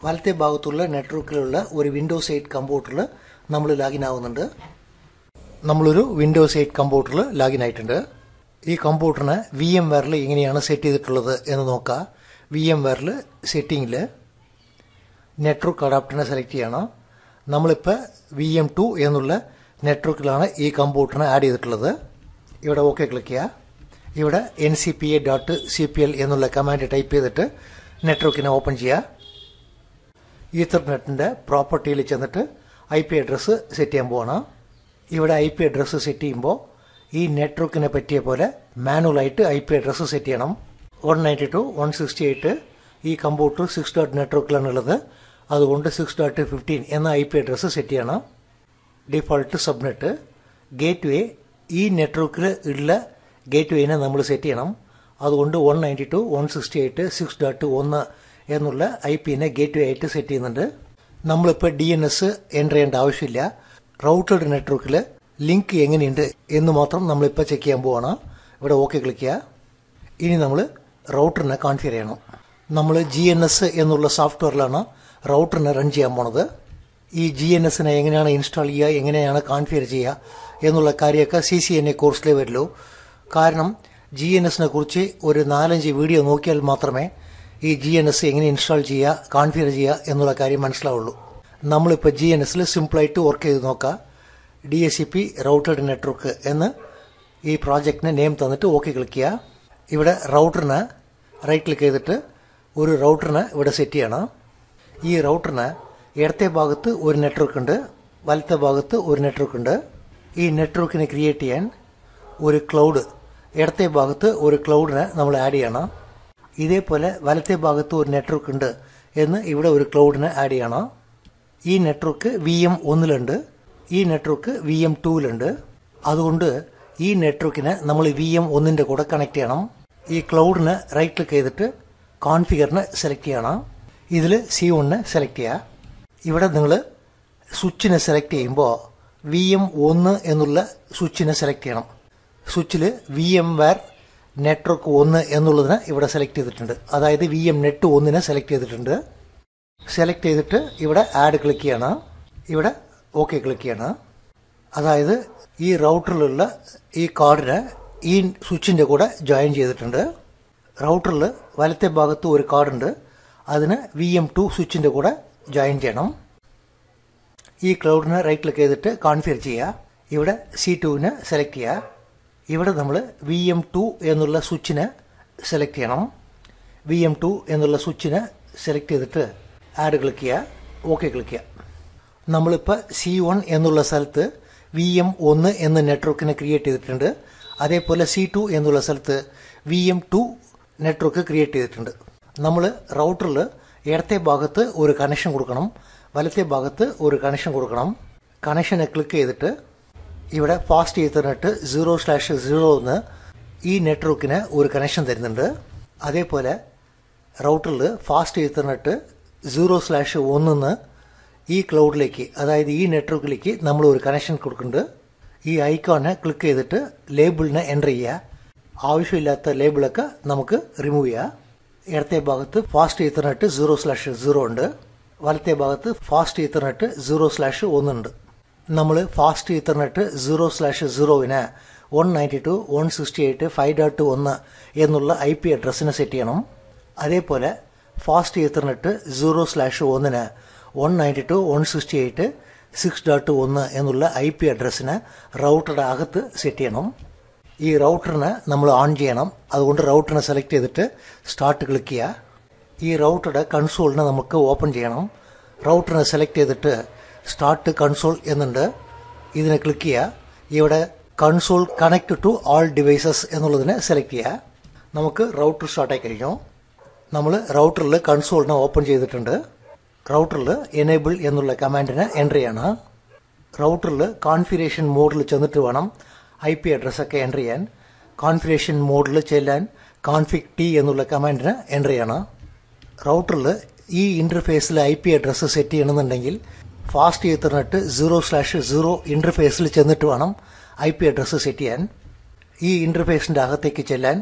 വലത്തെ ഭാഗത്തുള്ള നെറ്റ്വർക്കിലുള്ള ഒരു വിൻഡോസ് 8 കമ്പ്യൂട്ടറിൽ നമ്മൾ ലാഗിൻ ആവുന്നുണ്ട്. നമ്മളൊരു വിൻഡോസ് 8 കമ്പ്യൂട്ടറിൽ ലാഗിൻ ആയിട്ടുണ്ട്. ഈ കമ്പ്യൂട്ടറിന് VMwareൽ എങ്ങനെയാണ് സെറ്റ് ചെയ്തിട്ടുള്ളത് എന്ന് നോക്കാം. VMwareൽ സെറ്റിങ്ങിൽ നെറ്റ്വർക്ക് അഡാപ്റ്ററിനെ സെലക്ട് ചെയ്യണം. നമ്മളിപ്പോൾ VM2 എന്നുള്ള നെറ്റ്വർക്കിലാണ് ഈ കമ്പ്യൂട്ടറിനെ ആഡ് ചെയ്തിട്ടുള്ളത്. ഇവിടെ ഓക്കെ ക്ലിക്ക് ചെയ്യുക. ഇവിടെ ncpa.cpl എന്നുള്ള കമാൻഡ് ടൈപ്പ് ചെയ്തിട്ട് നെറ്റ്വർക്കിനെ ഓപ്പൺ ചെയ്യുക. ഈത്തർനെറ്റിൻ്റെ പ്രോപ്പർട്ടിയിൽ ചെന്നിട്ട് IP അഡ്രസ്സ് സെറ്റ് ചെയ്യാൻ പോകണം. ഇവിടെ IP അഡ്രസ്സ് സെറ്റ് ചെയ്യുമ്പോൾ ഈ നെറ്റ്വർക്കിനെ പറ്റിയ പോലെ മാനുവലായിട്ട് IP അഡ്രസ്സ് സെറ്റ് ചെയ്യണം. 192.168 ഈ കമ്പ്യൂട്ടർ 6. നെറ്റ്വർക്കിലാണുള്ളത്. അതുകൊണ്ട് 6.15 എന്ന IP അഡ്രസ്സ് സെറ്റ് ചെയ്യണം. ഡിഫോൾട്ട് സബ്നെറ്റ് ഗേറ്റ് വേ ഈ നെറ്റ്വർക്കിൽ ഉള്ള ഗേറ്റ് വേനെ നമ്മൾ സെറ്റ് ചെയ്യണം. അതുകൊണ്ട് 192.168.6.1 എന്നുള്ള IPനെ ഗേറ്റ് വേ ആയിട്ട് സെറ്റ് ചെയ്യുന്നുണ്ട്. നമ്മളിപ്പോൾ DNS എൻ്റർ ചെയ്യേണ്ട ആവശ്യമില്ല. റൗട്ടഡ് നെറ്റ്വർക്കിൽ ലിങ്ക് എങ്ങനെയുണ്ട് എന്ന് മാത്രം നമ്മളിപ്പോൾ ചെക്ക് ചെയ്യാൻ പോവാണ്. ഇവിടെ ഓക്കെ ക്ലിക്ക് ചെയ്യുക. ഇനി നമ്മൾ റൗട്ടറിനെ കോൺഫിഗർ ചെയ്യണം. നമ്മൾ GNS എന്നുള്ള സോഫ്റ്റ്വെയറിലാണ് റൗട്ടറിനെ റൺ ചെയ്യാൻ പോണത്. ഈ GNSനെ എങ്ങനെയാണ് ഇൻസ്റ്റാൾ ചെയ്യുക, എങ്ങനെയാണ് കോൺഫിഗർ ചെയ്യുക എന്നുള്ള കാര്യമൊക്കെ CCNA കോഴ്സിലേ വരുള്ളൂ. കാരണം GNSനെ കുറിച്ച് ഒരു 4-5 വീഡിയോ നോക്കിയാൽ മാത്രമേ ഈ GNS എങ്ങനെ ഇൻസ്റ്റാൾ ചെയ്യുക, കോൺഫിഗർ ചെയ്യുക എന്നുള്ള കാര്യം മനസ്സിലാവുള്ളൂ. നമ്മളിപ്പോൾ GNSൽ സിമ്പിളായിട്ട് വർക്ക് ചെയ്ത് നോക്കാം. DHCP റൗട്ടഡ് നെറ്റ്വർക്ക് എന്ന് ഈ പ്രോജക്റ്റിന് നെയിം തന്നിട്ട് ഓക്കെ ക്ലിക്ക് ചെയ്യുക. ഇവിടെ റൗട്ടറിന് റൈറ്റ് ക്ലിക്ക് ചെയ്തിട്ട് ഒരു റൗട്ടറിനെ ഇവിടെ സെറ്റ് ചെയ്യണം. ഈ റൗട്ടറിന് ഇടത്തെ ഭാഗത്ത് ഒരു നെറ്റ്വർക്ക് ഉണ്ട്, വലത്തെ ഭാഗത്ത് ഒരു നെറ്റ്വർക്ക് ഉണ്ട്. ഈ നെറ്റ്വർക്കിനെ ക്രിയേറ്റ് ചെയ്യാൻ ഒരു ക്ലൗഡ്, ഇടത്തെ ഭാഗത്ത് ഒരു ക്ലൗഡിനെ നമ്മൾ ആഡ് ചെയ്യണം. ഇതേപോലെ വലത്തെ ഭാഗത്ത് ഒരു നെറ്റ്വർക്ക് ഉണ്ട് എന്ന് ഇവിടെ ഒരു ക്ലൗഡിനെ ആഡ് ചെയ്യണം. ഈ നെറ്റ്വർക്ക് VM1-ലുണ്ട്, ഈ നെറ്റ്വർക്ക് VM2-ലുണ്ട്. അതുകൊണ്ട് ഈ നെറ്റ്വർക്കിനെ നമ്മൾ VM1-ന്റെ കൂടെ കണക്ട് ചെയ്യണം. ഈ ക്ലൗഡിന് റൈറ്റ് ക്ലിക്ക് ചെയ്തിട്ട് കോൺഫിഗറിനെ സെലക്ട് ചെയ്യണം. ഇതിൽ C1-നെ സെലക്ട് ചെയ്യുക. ഇവിടെ നിങ്ങൾ സ്വിച്ചിനെ സെലക്ട് ചെയ്യുമ്പോൾ VM1 എന്നുള്ള സ്വിച്ചിനെ സെലക്ട് ചെയ്യണം. സ്വിച്ചിൽ VMware നെറ്റ്വർക്ക് 1 എന്നുള്ളതിനെ ഇവിടെ സെലക്ട് ചെയ്തിട്ടുണ്ട്. അതായത് VMnet 1-നെ സെലക്ട് ചെയ്തിട്ടുണ്ട്. സെലക്ട് ചെയ്തിട്ട് ഇവിടെ ആഡ് ക്ലിക്ക് ചെയ്യണം. ഇവിടെ ഓക്കെ ക്ലിക്ക് ചെയ്യണം. അതായത് ഈ റൗട്ടറിലുള്ള ഈ കാർഡിനെ ഈ സ്വിച്ചിൻ്റെ കൂടെ ജോയിൻ ചെയ്തിട്ടുണ്ട്. റൗട്ടറിൽ വലത്തെ ഭാഗത്ത് ഒരു കാർഡുണ്ട്, അതിന് VM2 സ്വിച്ചിൻ്റെ കൂടെ ജോയിൻ ചെയ്യണം. ഈ ക്ലൗഡിനെ റൈറ്റ് ക്ലിക്ക് ചെയ്തിട്ട് കോൺഫിഗർ ചെയ്യുക. ഇവിടെ C2-നെ സെലക്ട് ചെയ്യുക. ഇവിടെ നമ്മൾ VM2 എന്നുള്ള സ്വിച്ചിനെ സെലക്ട് ചെയ്യണം. VM2 എന്നുള്ള സ്വിച്ചിനെ സെലക്ട് ചെയ്തിട്ട് ആഡ് ക്ലിക്ക് ചെയ്യുക, ഓക്കെ ക്ലിക്ക് ചെയ്യുക. നമ്മളിപ്പോൾ C1 എന്നുള്ള സ്ഥലത്ത് VM1 എന്ന നെറ്റ്വർക്കിനെ ക്രിയേറ്റ് ചെയ്തിട്ടുണ്ട്. അതേപോലെ C2 എന്നുള്ള സ്ഥലത്ത് VM2 നെറ്റ്വർക്ക് ക്രിയേറ്റ് ചെയ്തിട്ടുണ്ട്. നമ്മൾ റൗട്ടറിൽ ഇടത്തെ ഭാഗത്ത് ഒരു കണക്ഷൻ കൊടുക്കണം, വലത്തെ ഭാഗത്ത് ഒരു കണക്ഷൻ കൊടുക്കണം. കണക്ഷനെ ക്ലിക്ക് ചെയ്തിട്ട് ഇവിടെ ഫാസ്റ്റ് ഈത്തർനെറ്റ് 0/0 എന്ന് ഈ നെറ്റ്വർക്കിന് ഒരു കണക്ഷൻ തരുന്നുണ്ട്. അതേപോലെ റൗട്ടറിൽ ഫാസ്റ്റ് ഈത്തർനെറ്റ് 0/1 എന്ന് ഈ ക്ലൗഡിലേക്ക്, അതായത് ഈ നെറ്റ്വർക്കിലേക്ക് നമ്മൾ ഒരു കണക്ഷൻ കൊടുക്കുന്നുണ്ട്. ഈ ഐക്കോനെ ക്ലിക്ക് ചെയ്തിട്ട് ലേബിളിനെ എൻ്റർ ചെയ്യുക. ആവശ്യമില്ലാത്ത ലേബിളൊക്കെ നമുക്ക് റിമൂവ് ചെയ്യുക. ഇടത്തെ ഭാഗത്ത് ഫാസ്റ്റ് ഈത്തർനെറ്റ് 0/0 ഉണ്ട്, വലത്തെ ഭാഗത്ത് ഫാസ്റ്റ് ഈത്തർനെറ്റ് 0/1 ഉണ്ട്. നമ്മൾ ഫാസ്റ്റ് ഈത്തർനെറ്റ് 0/0-ന് 192.168.5.1 എന്നുള്ള IP അഡ്രസ്സിനെ സെറ്റ് ചെയ്യണം. അതേപോലെ ഫാസ്റ്റ് ഈത്തർനെറ്റ് 0/1-ന് 192.168.6.1 എന്നുള്ള IP അഡ്രസ്സിനെ റൗട്ടറുടെ അകത്ത് സെറ്റ് ചെയ്യണം. ഈ റൗട്ടറിനെ നമ്മൾ ഓൺ ചെയ്യണം. അതുകൊണ്ട് റൗട്ടറിനെ സെലക്ട് ചെയ്തിട്ട് സ്റ്റാർട്ട് ക്ലിക്ക് ചെയ്യുക. ഈ റൗട്ടറുടെ കൺസോളിനെ നമുക്ക് ഓപ്പൺ ചെയ്യണം. റൗട്ടറിനെ സെലക്ട് ചെയ്തിട്ട് സ്റ്റാർട്ട് കൺസോൾ എന്നുണ്ട്, ഇതിനെ ക്ലിക്ക് ചെയ്യുക. ഇവിടെ console connect to all devices എന്നുള്ളതിനെ സെലക്ട് ചെയ്യുക. നമുക്ക് റൗട്ടർ സ്റ്റാർട്ടായി കഴിഞ്ഞു. നമ്മൾ റൗട്ടറിൽ കൺസോളിനെ ഓപ്പൺ ചെയ്തിട്ടുണ്ട്. റൗട്ടറിൽ എനേബിൾ എന്നുള്ള കമാൻഡിനെ എൻ്റർ ചെയ്യണം. റൗട്ടറിൽ കോൺഫിഗറേഷൻ മോഡിൽ ചെന്നിട്ട് വേണം IP അഡ്രസ്സൊക്കെ എൻ്റർ ചെയ്യാൻ. കോൺഫിഗറേഷൻ മോഡിൽ ചെല്ലാൻ കോൺഫിഗ് T എന്നുള്ള കമാൻഡിനെ എൻ്റർ ചെയ്യണം. റൗട്ടറിൽ ഈ ഇൻ്റർഫേസിൽ IP അഡ്രസ്സ് സെറ്റ് ചെയ്യണമെന്നുണ്ടെങ്കിൽ ഫാസ്റ്റ് ഈത്തർനെറ്റ് 0/0 ഇൻ്റർഫേസിൽ ചെന്നിട്ട് വേണം IP അഡ്രസ്സ് സെറ്റ് ചെയ്യാൻ. ഈ ഇൻ്റർഫേസിൻ്റെ അകത്തേക്ക് ചെല്ലാൻ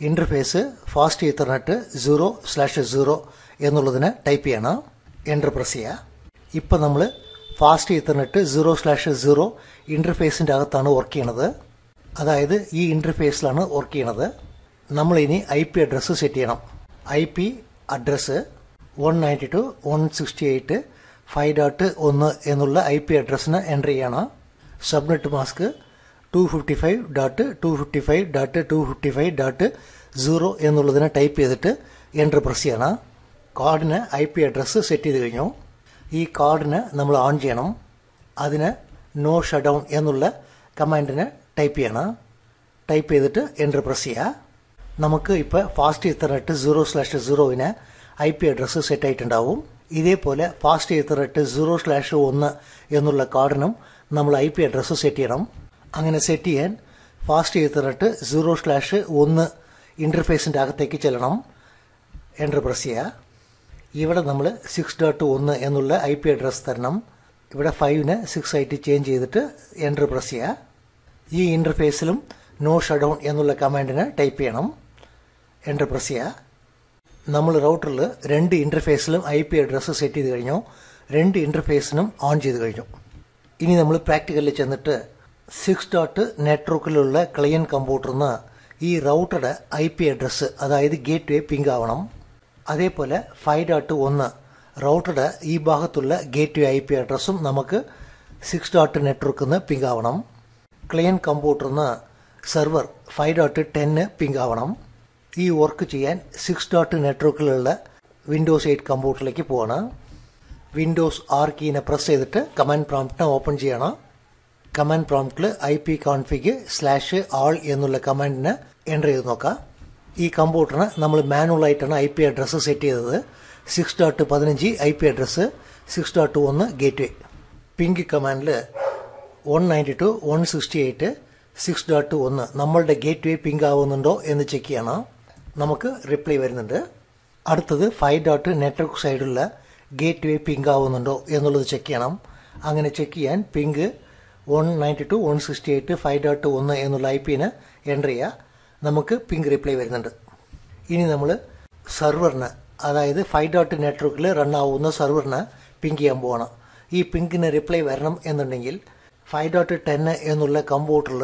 ഇൻ്റർഫേസ് ഫാസ്റ്റ് ഈത്തർനെറ്റ് 0/0 എന്നുള്ളതിനെ ടൈപ്പ് ചെയ്യണം, എൻ്റർ പ്രസ് ചെയ്യുക. ഇപ്പം നമ്മൾ ഫാസ്റ്റ് ഈത്തർനെറ്റ് 0/0 ഇൻ്റർഫേസിൻ്റെ അകത്താണ് വർക്ക് ചെയ്യണത്. അതായത് ഈ ഇൻ്റർഫേസിലാണ് വർക്ക് ചെയ്യണത്. നമ്മളിനി IP അഡ്രസ്സ് സെറ്റ് ചെയ്യണം. IP അഡ്രസ്സ് 192.168.5.1 എന്നുള്ള IP അഡ്രസ്സിന് എൻ്റർ ചെയ്യണം. സബ്നെറ്റ് മാസ്ക് 255.255.255.0 എന്നുള്ളതിനെ ടൈപ്പ് ചെയ്തിട്ട് എൻ്റർ പ്രസ് ചെയ്യണം. കാർഡിന് IP അഡ്രസ്സ് സെറ്റ് ചെയ്ത് കഴിഞ്ഞു. ഈ കാർഡിന് നമ്മൾ ഓൺ ചെയ്യണം. അതിന് നോ ഷട്ട് ഡൗൺ എന്നുള്ള കമാൻഡിന് ടൈപ്പ് ചെയ്യണം. ടൈപ്പ് ചെയ്തിട്ട് എൻ്റർ പ്രസ് ചെയ്യുക. നമുക്ക് ഇപ്പോൾ ഫാസ്റ്റ് ഇത്തർനെറ്റ് 0/0ന് IP അഡ്രസ്സ് സെറ്റ് ആയിട്ടുണ്ടാവും. ഇതേപോലെ ഫാസ്റ്റ് ഇത്തർനെറ്റ് 0/1 എന്നുള്ള കാർഡിനും നമ്മൾ IP അഡ്രസ്സ് സെറ്റ് ചെയ്യണം. അങ്ങനെ സെറ്റ് ചെയ്യാൻ ഫാസ്റ്റ് ഇത്തർനെറ്റ് 0/1 ഇൻ്റർഫേസിൻ്റെ അകത്തേക്ക് ചെല്ലണം. എൻ്റർ പ്രസ് ചെയ്യുക. ഇവിടെ നമ്മൾ 6.1 എന്നുള്ള IP അഡ്രസ്സ് തരണം. ഇവിടെ 5ന് 6 ആയിട്ട് ചേഞ്ച് ചെയ്തിട്ട് എൻ്റർ പ്രസ് ചെയ്യുക. ഈ ഇൻ്റർഫേസിലും നോ ഷട്ട് ഡൗൺ എന്നുള്ള കമാൻഡിന് ടൈപ്പ് ചെയ്യണം. എൻ്റർ പ്രസ് ചെയ്യുക. നമ്മൾ റൗട്ടറിൽ 2 ഇൻ്റർഫേസിലും IP അഡ്രസ്സ് സെറ്റ് ചെയ്ത് കഴിഞ്ഞു. 2 ഇൻ്റർഫേസിനും ഓൺ ചെയ്ത് കഴിഞ്ഞു. ഇനി നമ്മൾ പ്രാക്ടിക്കലിൽ ചെന്നിട്ട് 6.നെറ്റ്വർക്കിലുള്ള ക്ലയൻറ്റ് കമ്പ്യൂട്ടറിൽ നിന്ന് ഈ റൗട്ടറുടെ IP അഡ്രസ്സ് അതായത് ഗേറ്റ് വേ പിങ്ക് ആവണം. അതേപോലെ 5.1 റൗട്ടറുടെ ഈ ഭാഗത്തുള്ള ഗേറ്റ് വേ IP അഡ്രസ്സും നമുക്ക് 6.നെറ്റ്വർക്കിൽ നിന്ന് പിങ്ക് ആവണം. ക്ലയൻറ്റ് കമ്പ്യൂട്ടറിൽ നിന്ന് സെർവർ 5.10 പിങ്ക് ആവണം. ഈ വർക്ക് ചെയ്യാൻ 6.നെറ്റ്വർക്കിലുള്ള വിൻഡോസ് 8 കമ്പ്യൂട്ടറിലേക്ക് പോകണം. വിൻഡോസ് R കീനെ പ്രസ് ചെയ്തിട്ട് കമാൻഡ് പ്രോംപ്റ്റിനെ ഓപ്പൺ ചെയ്യണം. കമാൻഡ് പ്രോംപ്റ്റിൽ ipconfig/all എന്നുള്ള കമാൻഡിന് എൻ്റർ ചെയ്ത് നോക്കാം. ഈ കമ്പ്യൂട്ടറിന് നമ്മൾ മാനുവലായിട്ടാണ് IP അഡ്രസ്സ് സെറ്റ് ചെയ്തത്. 6.15 IP address, 6.1 gateway. Ping കമാൻഡിൽ 192.168.6.1 നമ്മളുടെ ഗേറ്റ് വേ പിങ്ക് ആവുന്നുണ്ടോ എന്ന് ചെക്ക് ചെയ്യണം. നമുക്ക് റിപ്ലൈ വരുന്നുണ്ട്. അടുത്തത് 5.നെറ്റ്വർക്ക് സൈഡിലുള്ള ഗേറ്റ് വേ പിങ്ക് ആവുന്നുണ്ടോ എന്നുള്ളത് ചെക്ക് ചെയ്യണം. അങ്ങനെ ചെക്ക് ചെയ്യാൻ പിങ്ക് 192.168.5.1 എന്നുള്ള IPന് എൻ്റർ ചെയ്യുക. നമുക്ക് പിങ്ക് റിപ്ലൈ വരുന്നുണ്ട്. ഇനി നമ്മൾ സെർവറിന് അതായത് 5.നെറ്റ്വർക്കിൽ റൺ ആവുന്ന സെർവറിന് പിങ്ക് ചെയ്യാൻ പോകണം. ഈ പിങ്കിന് റിപ്ലൈ വരണം എന്നുണ്ടെങ്കിൽ 5.10 എന്നുള്ള കമ്പ്യൂട്ടറിൽ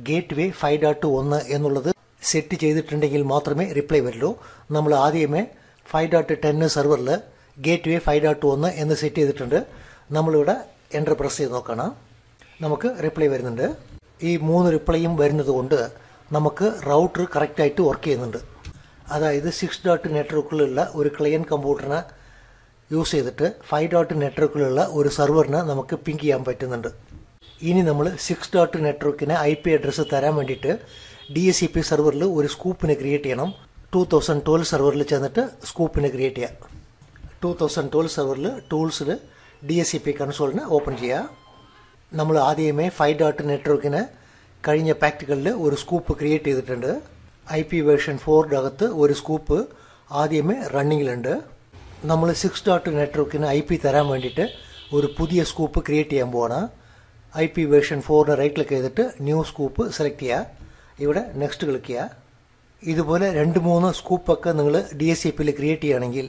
ഗേറ്റ് വേ 5.1 എന്നുള്ളത് സെറ്റ് ചെയ്തിട്ടുണ്ടെങ്കിൽ മാത്രമേ റിപ്ലൈ വരുള്ളൂ. നമ്മൾ ആദ്യമേ 5.10 സെർവറിൽ ഗേറ്റ് വേ 5.1 എന്ന് സെറ്റ് ചെയ്തിട്ടുണ്ട്. നമ്മളിവിടെ എൻ്റർ പ്രസ് ചെയ്ത് നോക്കണം. നമുക്ക് റിപ്ലൈ വരുന്നുണ്ട്. ഈ 3 റിപ്ലൈയും വരുന്നത് കൊണ്ട് നമുക്ക് റൗട്ടർ കറക്റ്റായിട്ട് വർക്ക് ചെയ്യുന്നുണ്ട്. അതായത് 6.നെറ്റ്വർക്കിലുള്ള ഒരു ക്ലയൻറ്റ് കമ്പ്യൂട്ടറിനെ യൂസ് ചെയ്തിട്ട് 5.നെറ്റ്വർക്കിലുള്ള ഒരു സെർവറിനെ നമുക്ക് പിങ്ക് ചെയ്യാൻ പറ്റുന്നുണ്ട്. ഇനി നമ്മൾ 6.നെറ്റ്വർക്കിന് IP അഡ്രസ്സ് തരാൻ വേണ്ടിയിട്ട് DHCP സെർവറിൽ ഒരു സ്കൂപ്പിനെ ക്രിയേറ്റ് ചെയ്യണം. 2012 സെർവറിൽ ചെന്നിട്ട് സ്കൂപ്പിനെ ക്രിയേറ്റ് ചെയ്യുക. 2012 സെർവറിൽ ടൂൾസിൽ DHCP കൺസോളിനെ ഓപ്പൺ ചെയ്യുക. നമ്മൾ ആദ്യമേ 5.നെറ്റ്വർക്കിന് കഴിഞ്ഞ പ്രാക്ടിക്കലിൽ ഒരു സ്കൂപ്പ് ക്രിയേറ്റ് ചെയ്തിട്ടുണ്ട്. IP വേർഷൻ 4 അകത്ത് ഒരു സ്കൂപ്പ് ആദ്യമേ റണ്ണിങ്ങിലുണ്ട്. നമ്മൾ 6.നെറ്റ്വർക്കിന് IP തരാൻ വേണ്ടിയിട്ട് ഒരു പുതിയ സ്കൂപ്പ് ക്രിയേറ്റ് ചെയ്യാൻ പോവാണ്. IP വേർഷൻ 4ന് റൈറ്റ് ക്ലിക്ക് ചെയ്തിട്ട് ന്യൂ സ്കൂപ്പ് സെലക്ട് ചെയ്യുക. ഇവിടെ നെക്സ്റ്റ് ക്ലിക്ക് ചെയ്യുക. ഇതുപോലെ 2-3 സ്കൂപ്പൊക്കെ നിങ്ങൾ DHCPയിൽ ക്രിയേറ്റ് ചെയ്യുകയാണെങ്കിൽ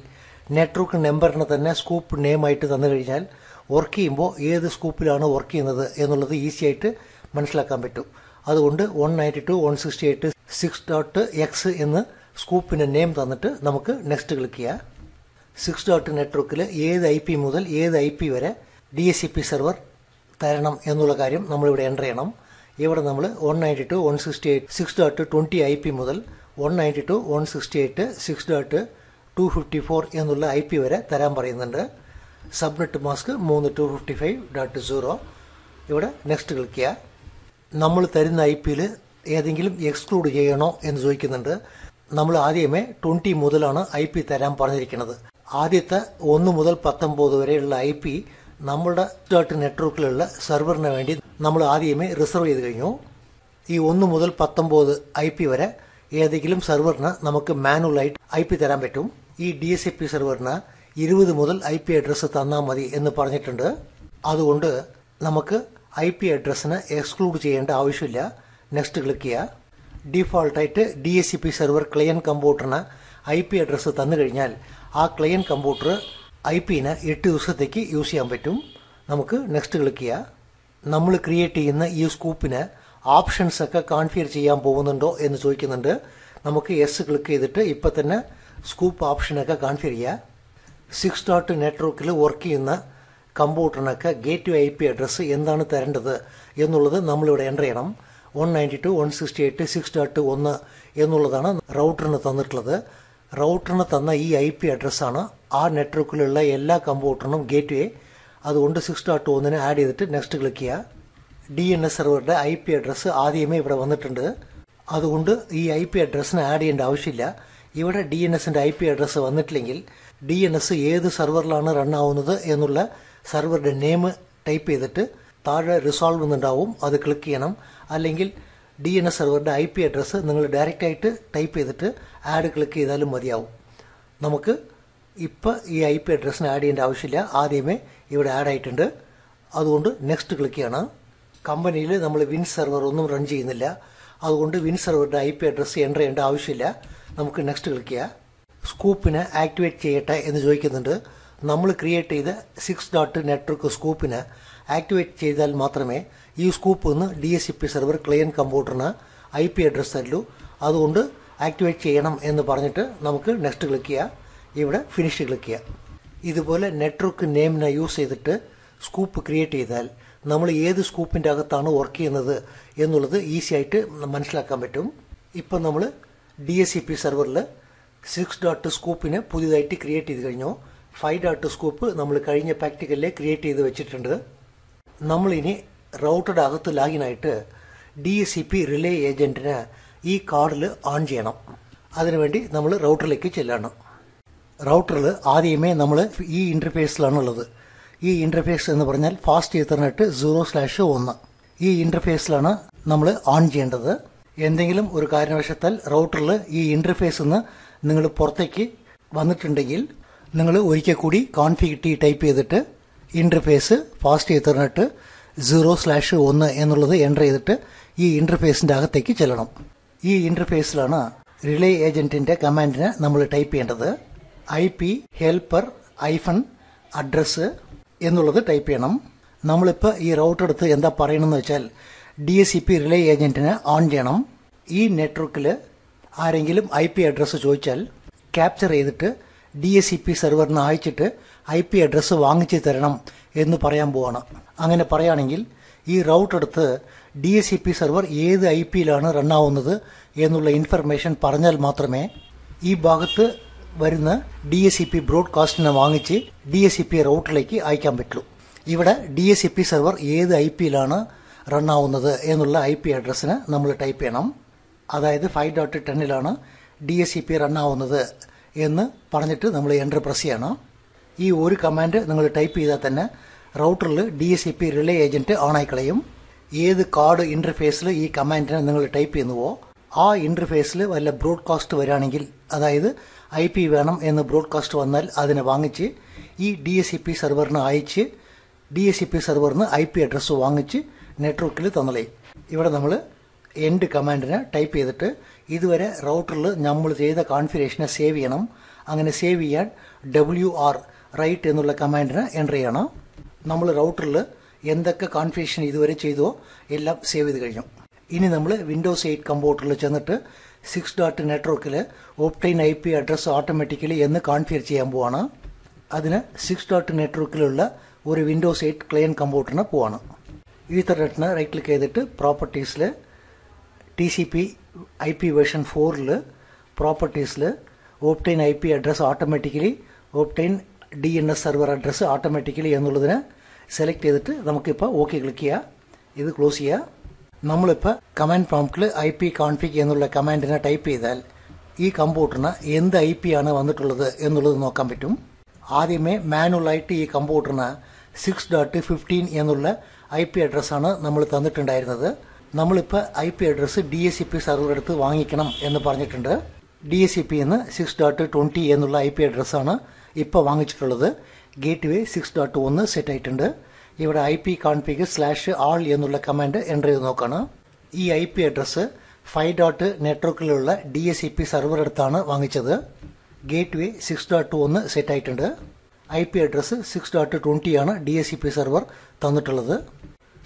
നെറ്റ്വർക്ക് നമ്പറിന് തന്നെ സ്കൂപ്പ് നെയിമായിട്ട് തന്നു കഴിഞ്ഞാൽ വർക്ക് ചെയ്യുമ്പോൾ ഏത് സ്കൂപ്പിലാണ് വർക്ക് ചെയ്യുന്നത് എന്നുള്ളത് ഈസി ആയിട്ട് മനസ്സിലാക്കാൻ പറ്റും. അതുകൊണ്ട് 192.168.6.x എന്ന് സ്കൂപ്പിന് നെയിം തന്നിട്ട് നമുക്ക് നെക്സ്റ്റ് ക്ലിക്ക് ചെയ്യാം. 6.നെറ്റ്വർക്കിൽ ഏത് IP മുതൽ ഏത് IP വരെ DHCP സെർവർ തരണം എന്നുള്ള കാര്യം നമ്മളിവിടെ എൻ്റർ ചെയ്യണം. ഇവിടെ നമ്മൾ 192.168.6.20 IP മുതൽ 192.168.6.254 എന്നുള്ള IP വരെ തരാൻ പറയുന്നുണ്ട്. Subnet mask 3255.0. ഇവിടെ നെക്സ്റ്റ് ക്ലിക്ക് ചെയ്യുക. നമ്മൾ തരുന്ന IPയിൽ ഏതെങ്കിലും എക്സ്ക്ലൂഡ് ചെയ്യണോ എന്ന് ചോദിക്കുന്നുണ്ട്. നമ്മൾ ആദ്യമേ 20 മുതലാണ് IP തരാൻ പറഞ്ഞിരിക്കുന്നത്. ആദ്യത്തെ 1 മുതൽ 19 വരെയുള്ള IP നമ്മളുടെ നെറ്റ്വർക്കിലുള്ള സെർവറിന് വേണ്ടി നമ്മൾ ആദ്യമേ റിസർവ് ചെയ്ത് കഴിഞ്ഞു. ഈ 1 മുതൽ 19 IP വരെ ഏതെങ്കിലും സെർവറിന് നമുക്ക് മാനുവലായിട്ട് IP തരാൻ പറ്റും. ഈ DHCP സെർവറിന് 20 മുതൽ IP അഡ്രസ്സ് തന്നാൽ മതി എന്ന് പറഞ്ഞിട്ടുണ്ട്. അതുകൊണ്ട് നമുക്ക് IP അഡ്രസ്സിന് എക്സ്ക്ലൂഡ് ചെയ്യേണ്ട ആവശ്യമില്ല. നെക്സ്റ്റ് ക്ലിക്ക് ചെയ്യുക. ഡിഫോൾട്ടായിട്ട് DHCP സെർവർ ക്ലയൻറ്റ് കമ്പ്യൂട്ടറിന് IP അഡ്രസ്സ് തന്നു കഴിഞ്ഞാൽ ആ ക്ലയൻറ്റ് കമ്പ്യൂട്ടർ IPന് 8 ദിവസത്തേക്ക് യൂസ് ചെയ്യാൻ പറ്റും. നമുക്ക് നെക്സ്റ്റ് ക്ലിക്ക് ചെയ്യുക. നമ്മൾ ക്രിയേറ്റ് ചെയ്യുന്ന ഈ സ്കൂപ്പിന് ഓപ്ഷൻസ് ഒക്കെ കോൺഫിഗർ ചെയ്യാൻ പോകുന്നുണ്ടോ എന്ന് ചോദിക്കുന്നുണ്ട്. നമുക്ക് യെസ് ക്ലിക്ക് ചെയ്തിട്ട് ഇപ്പം തന്നെ സ്കൂപ്പ് ഓപ്ഷനൊക്കെ കോൺഫിഗർ ചെയ്യാം. 6 ഡോട്ട് നെറ്റ്വർക്കിൽ വർക്ക് ചെയ്യുന്ന കമ്പ്യൂട്ടറിനൊക്കെ ഗേറ്റ് വേ IP അഡ്രസ്സ് എന്താണ് തരേണ്ടത് എന്നുള്ളത് നമ്മളിവിടെ എൻ്റർ ചെയ്യണം. 192.168.6.1 എന്നുള്ളതാണ് റൗട്ടറിന് തന്നിട്ടുള്ളത്. റൗട്ടറിന് തന്ന ഈ IP അഡ്രസ്സാണ് ആ നെറ്റ്വർക്കിലുള്ള എല്ലാ കമ്പ്യൂട്ടറിനും ഗേറ്റ് വേ. അതുകൊണ്ട് 6.1 ആഡ് ചെയ്തിട്ട് നെക്സ്റ്റ് ക്ലിക്ക് ചെയ്യുക. DNS സെർവറുടെ IP അഡ്രസ്സ് ആദ്യമേ ഇവിടെ വന്നിട്ടുണ്ട്. അതുകൊണ്ട് ഈ IP അഡ്രസ്സിന് ആഡ് ചെയ്യേണ്ട ആവശ്യമില്ല. ഇവിടെ DNSന്റെ IP അഡ്രസ്സ് വന്നിട്ടില്ലെങ്കിൽ DNS ഏത് സെർവറിലാണ് റൺ ആവുന്നത് എന്നുള്ള സെർവറുടെ നെയിം ടൈപ്പ് ചെയ്തിട്ട് താഴെ റിസോൾവ് എന്നുണ്ടാവും, അത് ക്ലിക്ക് ചെയ്യണം. അല്ലെങ്കിൽ DNS സെർവറുടെ IP അഡ്രസ്സ് നിങ്ങൾ ഡയറക്റ്റായിട്ട് ടൈപ്പ് ചെയ്തിട്ട് ആഡ് ക്ലിക്ക് ചെയ്താലും മതിയാവും. നമുക്ക് ഇപ്പോൾ ഈ IP അഡ്രസ്സിന് ആഡ് ചെയ്യേണ്ട ആവശ്യമില്ല, ആദ്യമേ ഇവിടെ ആഡ് ആയിട്ടുണ്ട്. അതുകൊണ്ട് നെക്സ്റ്റ് ക്ലിക്ക് ചെയ്യണം. കമ്പനിയിൽ നമ്മൾ വിൻ സെർവർ ഒന്നും റൺ ചെയ്യുന്നില്ല, അതുകൊണ്ട് വിൻ സെർവറുടെ IP അഡ്രസ്സ് എൻ്റർ ചെയ്യേണ്ട ആവശ്യമില്ല. നമുക്ക് നെക്സ്റ്റ് ക്ലിക്ക് ചെയ്യാം. സ്കൂപ്പിനെ ആക്ടിവേറ്റ് ചെയ്യട്ടെ എന്ന് ചോദിക്കുന്നുണ്ട്. നമ്മൾ ക്രിയേറ്റ് ചെയ്ത 6 ഡോട്ട് നെറ്റ്വർക്ക് സ്കൂപ്പിനെ ആക്ടിവേറ്റ് ചെയ്താൽ മാത്രമേ ഈ സ്കൂപ്പിൽ നിന്ന് DHCP സെർവർ ക്ലയൻറ്റ് കമ്പ്യൂട്ടറിന് IP അഡ്രസ്സ് തരൂ. അതുകൊണ്ട് ആക്ടിവേറ്റ് ചെയ്യണം എന്ന് പറഞ്ഞിട്ട് നമുക്ക് നെക്സ്റ്റ് ക്ലിക്ക് ചെയ്യാം. ഇവിടെ ഫിനിഷ് ക്ലിക്ക് ചെയ്യാം. ഇതുപോലെ നെറ്റ്വർക്ക് നെയിമിനെ യൂസ് ചെയ്തിട്ട് സ്കൂപ്പ് ക്രിയേറ്റ് ചെയ്താൽ നമ്മൾ ഏത് സ്കൂപ്പിൻ്റെ അകത്താണ് വർക്ക് ചെയ്യുന്നത് എന്നുള്ളത് ഈസി ആയിട്ട് മനസ്സിലാക്കാൻ പറ്റും. ഇപ്പം നമ്മൾ DHCP സെർവറിൽ 6 ഡോട്ട് സ്കൂപ്പിനെ പുതിയതായിട്ട് ക്രിയേറ്റ് ചെയ്ത് കഴിഞ്ഞു. 5 ഡോട്ട് സ്കൂപ്പ് നമ്മൾ കഴിഞ്ഞ പ്രാക്ടിക്കലിൽ ക്രിയേറ്റ് ചെയ്ത് വെച്ചിട്ടുണ്ട്. നമ്മളിനി റൗട്ടറുടെ അകത്ത് ലാഗിനായിട്ട് DHCP റിലേ ഏജൻറ്റിനെ ഈ കാർഡിൽ ഓൺ ചെയ്യണം. അതിനുവേണ്ടി നമ്മൾ റൗട്ടറിലേക്ക് ചെല്ലണം. റൗട്ടറിൽ ആദ്യമേ നമ്മൾ ഈ ഇൻ്റർഫേസിലാണുള്ളത്. ഈ ഇൻ്റർഫേസ് എന്ന് പറഞ്ഞാൽ ഫാസ്റ്റ് ഈത്തർനെറ്റ് 0/1. ഈ ഇൻ്റർഫേസിലാണ് നമ്മൾ ഓൺ ചെയ്യേണ്ടത്. എന്തെങ്കിലും ഒരു കാരണവശത്താൽ റൗട്ടറിൽ ഈ ഇൻ്റർഫേസിൽ നിന്ന് നിങ്ങൾ പുറത്തേക്ക് വന്നിട്ടുണ്ടെങ്കിൽ നിങ്ങൾ ഒരിക്കൽ കൂടി കോൺഫിഗ് ടൈപ്പ് ചെയ്തിട്ട് ഇൻ്റർഫേസ് ഫാസ്റ്റ് ഈത്തർനെറ്റ് 0/1 എന്നുള്ളത് എൻ്റർ ചെയ്തിട്ട് ഈ ഇൻ്റർഫേസിൻ്റെ അകത്തേക്ക് ചെല്ലണം. ഈ ഇൻ്റർഫേസിലാണ് റിലേ ഏജൻറ്റിൻ്റെ കമാൻഡിനെ നമ്മൾ ടൈപ്പ് ചെയ്യേണ്ടത്. IP ഹെൽപ്പർ -അഡ്രസ്സ് എന്നുള്ളത് ടൈപ്പ് ചെയ്യണം. നമ്മളിപ്പോൾ ഈ റൗട്ടർ എടുത്ത് എന്താ പറയണമെന്ന് വെച്ചാൽ DHCP റിലേ ഏജൻറ്റിനെ ഓൺ ചെയ്യണം. ഈ നെറ്റ്വർക്കിൽ ആരെങ്കിലും IP അഡ്രസ്സ് ചോദിച്ചാൽ ക്യാപ്ചർ ചെയ്തിട്ട് DHCP സെർവറിന് അയച്ചിട്ട് IP അഡ്രസ്സ് വാങ്ങിച്ച് തരണം എന്ന് പറയാൻ പോവാണ്. അങ്ങനെ പറയുകയാണെങ്കിൽ ഈ റൗട്ടർ എടുത്ത് DHCP സെർവർ ഏത് IPയിലാണ് റൺ ആവുന്നത് എന്നുള്ള ഇൻഫർമേഷൻ പറഞ്ഞാൽ മാത്രമേ ഈ ഭാഗത്ത് വരുന്ന DHCP ബ്രോഡ്കാസ്റ്റിനെ വാങ്ങിച്ച് DHCP റൗട്ടറിലേക്ക് അയക്കാൻ പറ്റുള്ളൂ. ഇവിടെ DHCP സെർവർ ഏത് IPയിലാണ് റൺ ആവുന്നത് എന്നുള്ള IP അഡ്രസ്സിന് നമ്മൾ ടൈപ്പ് ചെയ്യണം. അതായത് 5.10ലാണ് DHCP റൺ ആവുന്നത് എന്ന് പറഞ്ഞിട്ട് നമ്മൾ എൻ്റർ പ്രസ് ചെയ്യണം. ഈ ഒരു കമാൻഡ് നിങ്ങൾ ടൈപ്പ് ചെയ്താൽ തന്നെ റൗട്ടറിൽ DHCP റിലേ ഏജൻറ്റ് ഓണായി കളയും. ഏത് കാർഡ് ഇൻ്റർഫേസിൽ ഈ കമാൻഡിനെ നിങ്ങൾ ടൈപ്പ് ചെയ്യുന്നുവോ ആ ഇൻ്റർഫേസിൽ വല്ല ബ്രോഡ്കാസ്റ്റ് വരികയാണെങ്കിൽ, അതായത് IP വേണം എന്ന് ബ്രോഡ്കാസ്റ്റ് വന്നാൽ അതിനെ വാങ്ങിച്ച് ഈ DHCP സെർവറിന് അയച്ച് DHCP സെർവറിന് IP അഡ്രസ്സ് വാങ്ങിച്ച് നെറ്റ്വർക്കിൽ തന്നളയും. ഇവിടെ നമ്മൾ എൻഡ് കമാൻഡിനെ ടൈപ്പ് ചെയ്തിട്ട് ഇതുവരെ റൗട്ടറിൽ നമ്മൾ ചെയ്ത കോൺഫിഗറേഷനെ സേവ് ചെയ്യണം. അങ്ങനെ സേവ് ചെയ്യാൻ WR റൈറ്റ് എന്നുള്ള കമാൻഡിനെ എൻ്റർ ചെയ്യണം. നമ്മൾ റൗട്ടറിൽ എന്തൊക്കെ കോൺഫിഗറേഷൻ ഇതുവരെ ചെയ്തോ എല്ലാം സേവ് ചെയ്ത് കഴിഞ്ഞു. ഇനി നമ്മൾ Windows 8 കമ്പ്യൂട്ടറിൽ ചെന്നിട്ട് 6 ഡോട്ട് നെറ്റ്വർക്കിൽ ഒപ്റ്റൈൻ IP അഡ്രസ്സ് ഓട്ടോമാറ്റിക്കലി എന്ന് കോൺഫിഗർ ചെയ്യാൻ പോവാണ്. അതിന് 6 ഡോട്ട് നെറ്റ്വർക്കിലുള്ള ഒരു Windows 8 ക്ലയൻറ്റ് കമ്പ്യൂട്ടറിന് പോവാണ്. ഈത്തർനെറ്റിന് റൈറ്റ് ക്ലിക്ക് ചെയ്തിട്ട് പ്രോപ്പർട്ടീസിൽ TCP IP വേർഷൻ 4ൽ പ്രോപ്പർട്ടീസിൽ obtain IP address automatically obtain DNS server address automatically എന്നുള്ളതിനെ സെലക്ട് ചെയ്തിട്ട് നമുക്കിപ്പോൾ ഓക്കെ ക്ലിക്ക് ചെയ്യുക. ഇത് ക്ലോസ് ചെയ്യുക. നമ്മളിപ്പോൾ കമാൻഡ് പ്രോംപ്റ്റിൽ IP കോൺഫിഗ് എന്നുള്ള കമാൻഡിനെ ടൈപ്പ് ചെയ്താൽ ഈ കമ്പ്യൂട്ടറിന് എന്ത് IP ആണ് വന്നിട്ടുള്ളത് എന്നുള്ളത് നോക്കാൻ പറ്റും. ആദ്യമേ മാനുവലായിട്ട് ഈ കമ്പ്യൂട്ടറിന് 6.15 എന്നുള്ള IP അഡ്രസ്സാണ് നമ്മൾ തന്നിട്ടുണ്ടായിരുന്നത്. നമ്മളിപ്പോൾ IP അഡ്രസ്സ് DHCP സെർവർ എടുത്ത് വാങ്ങിക്കണം എന്ന് പറഞ്ഞിട്ടുണ്ട്. DHCP എന്ന് 6.20 എന്നുള്ള IP അഡ്രസ്സാണ് ഇപ്പോൾ വാങ്ങിച്ചിട്ടുള്ളത്. ഗേറ്റ് വേ 6.1 സെറ്റ് ആയിട്ടുണ്ട്. ഇവിടെ IP കോൺഫിഗ് /all എന്നുള്ള കമാൻഡ് എൻ്റർ ചെയ്ത് നോക്കണം. ഈ IP അഡ്രസ്സ് 5 ഡോട്ട് നെറ്റ്വർക്കിലുള്ള DHCP സെർവർ എടുത്താണ് വാങ്ങിച്ചത്. ഗേറ്റ് വേ 6.1 സെറ്റ് ആയിട്ടുണ്ട്. IP അഡ്രസ്സ് 6.20 ആണ് DHCP സെർവർ തന്നിട്ടുള്ളത്.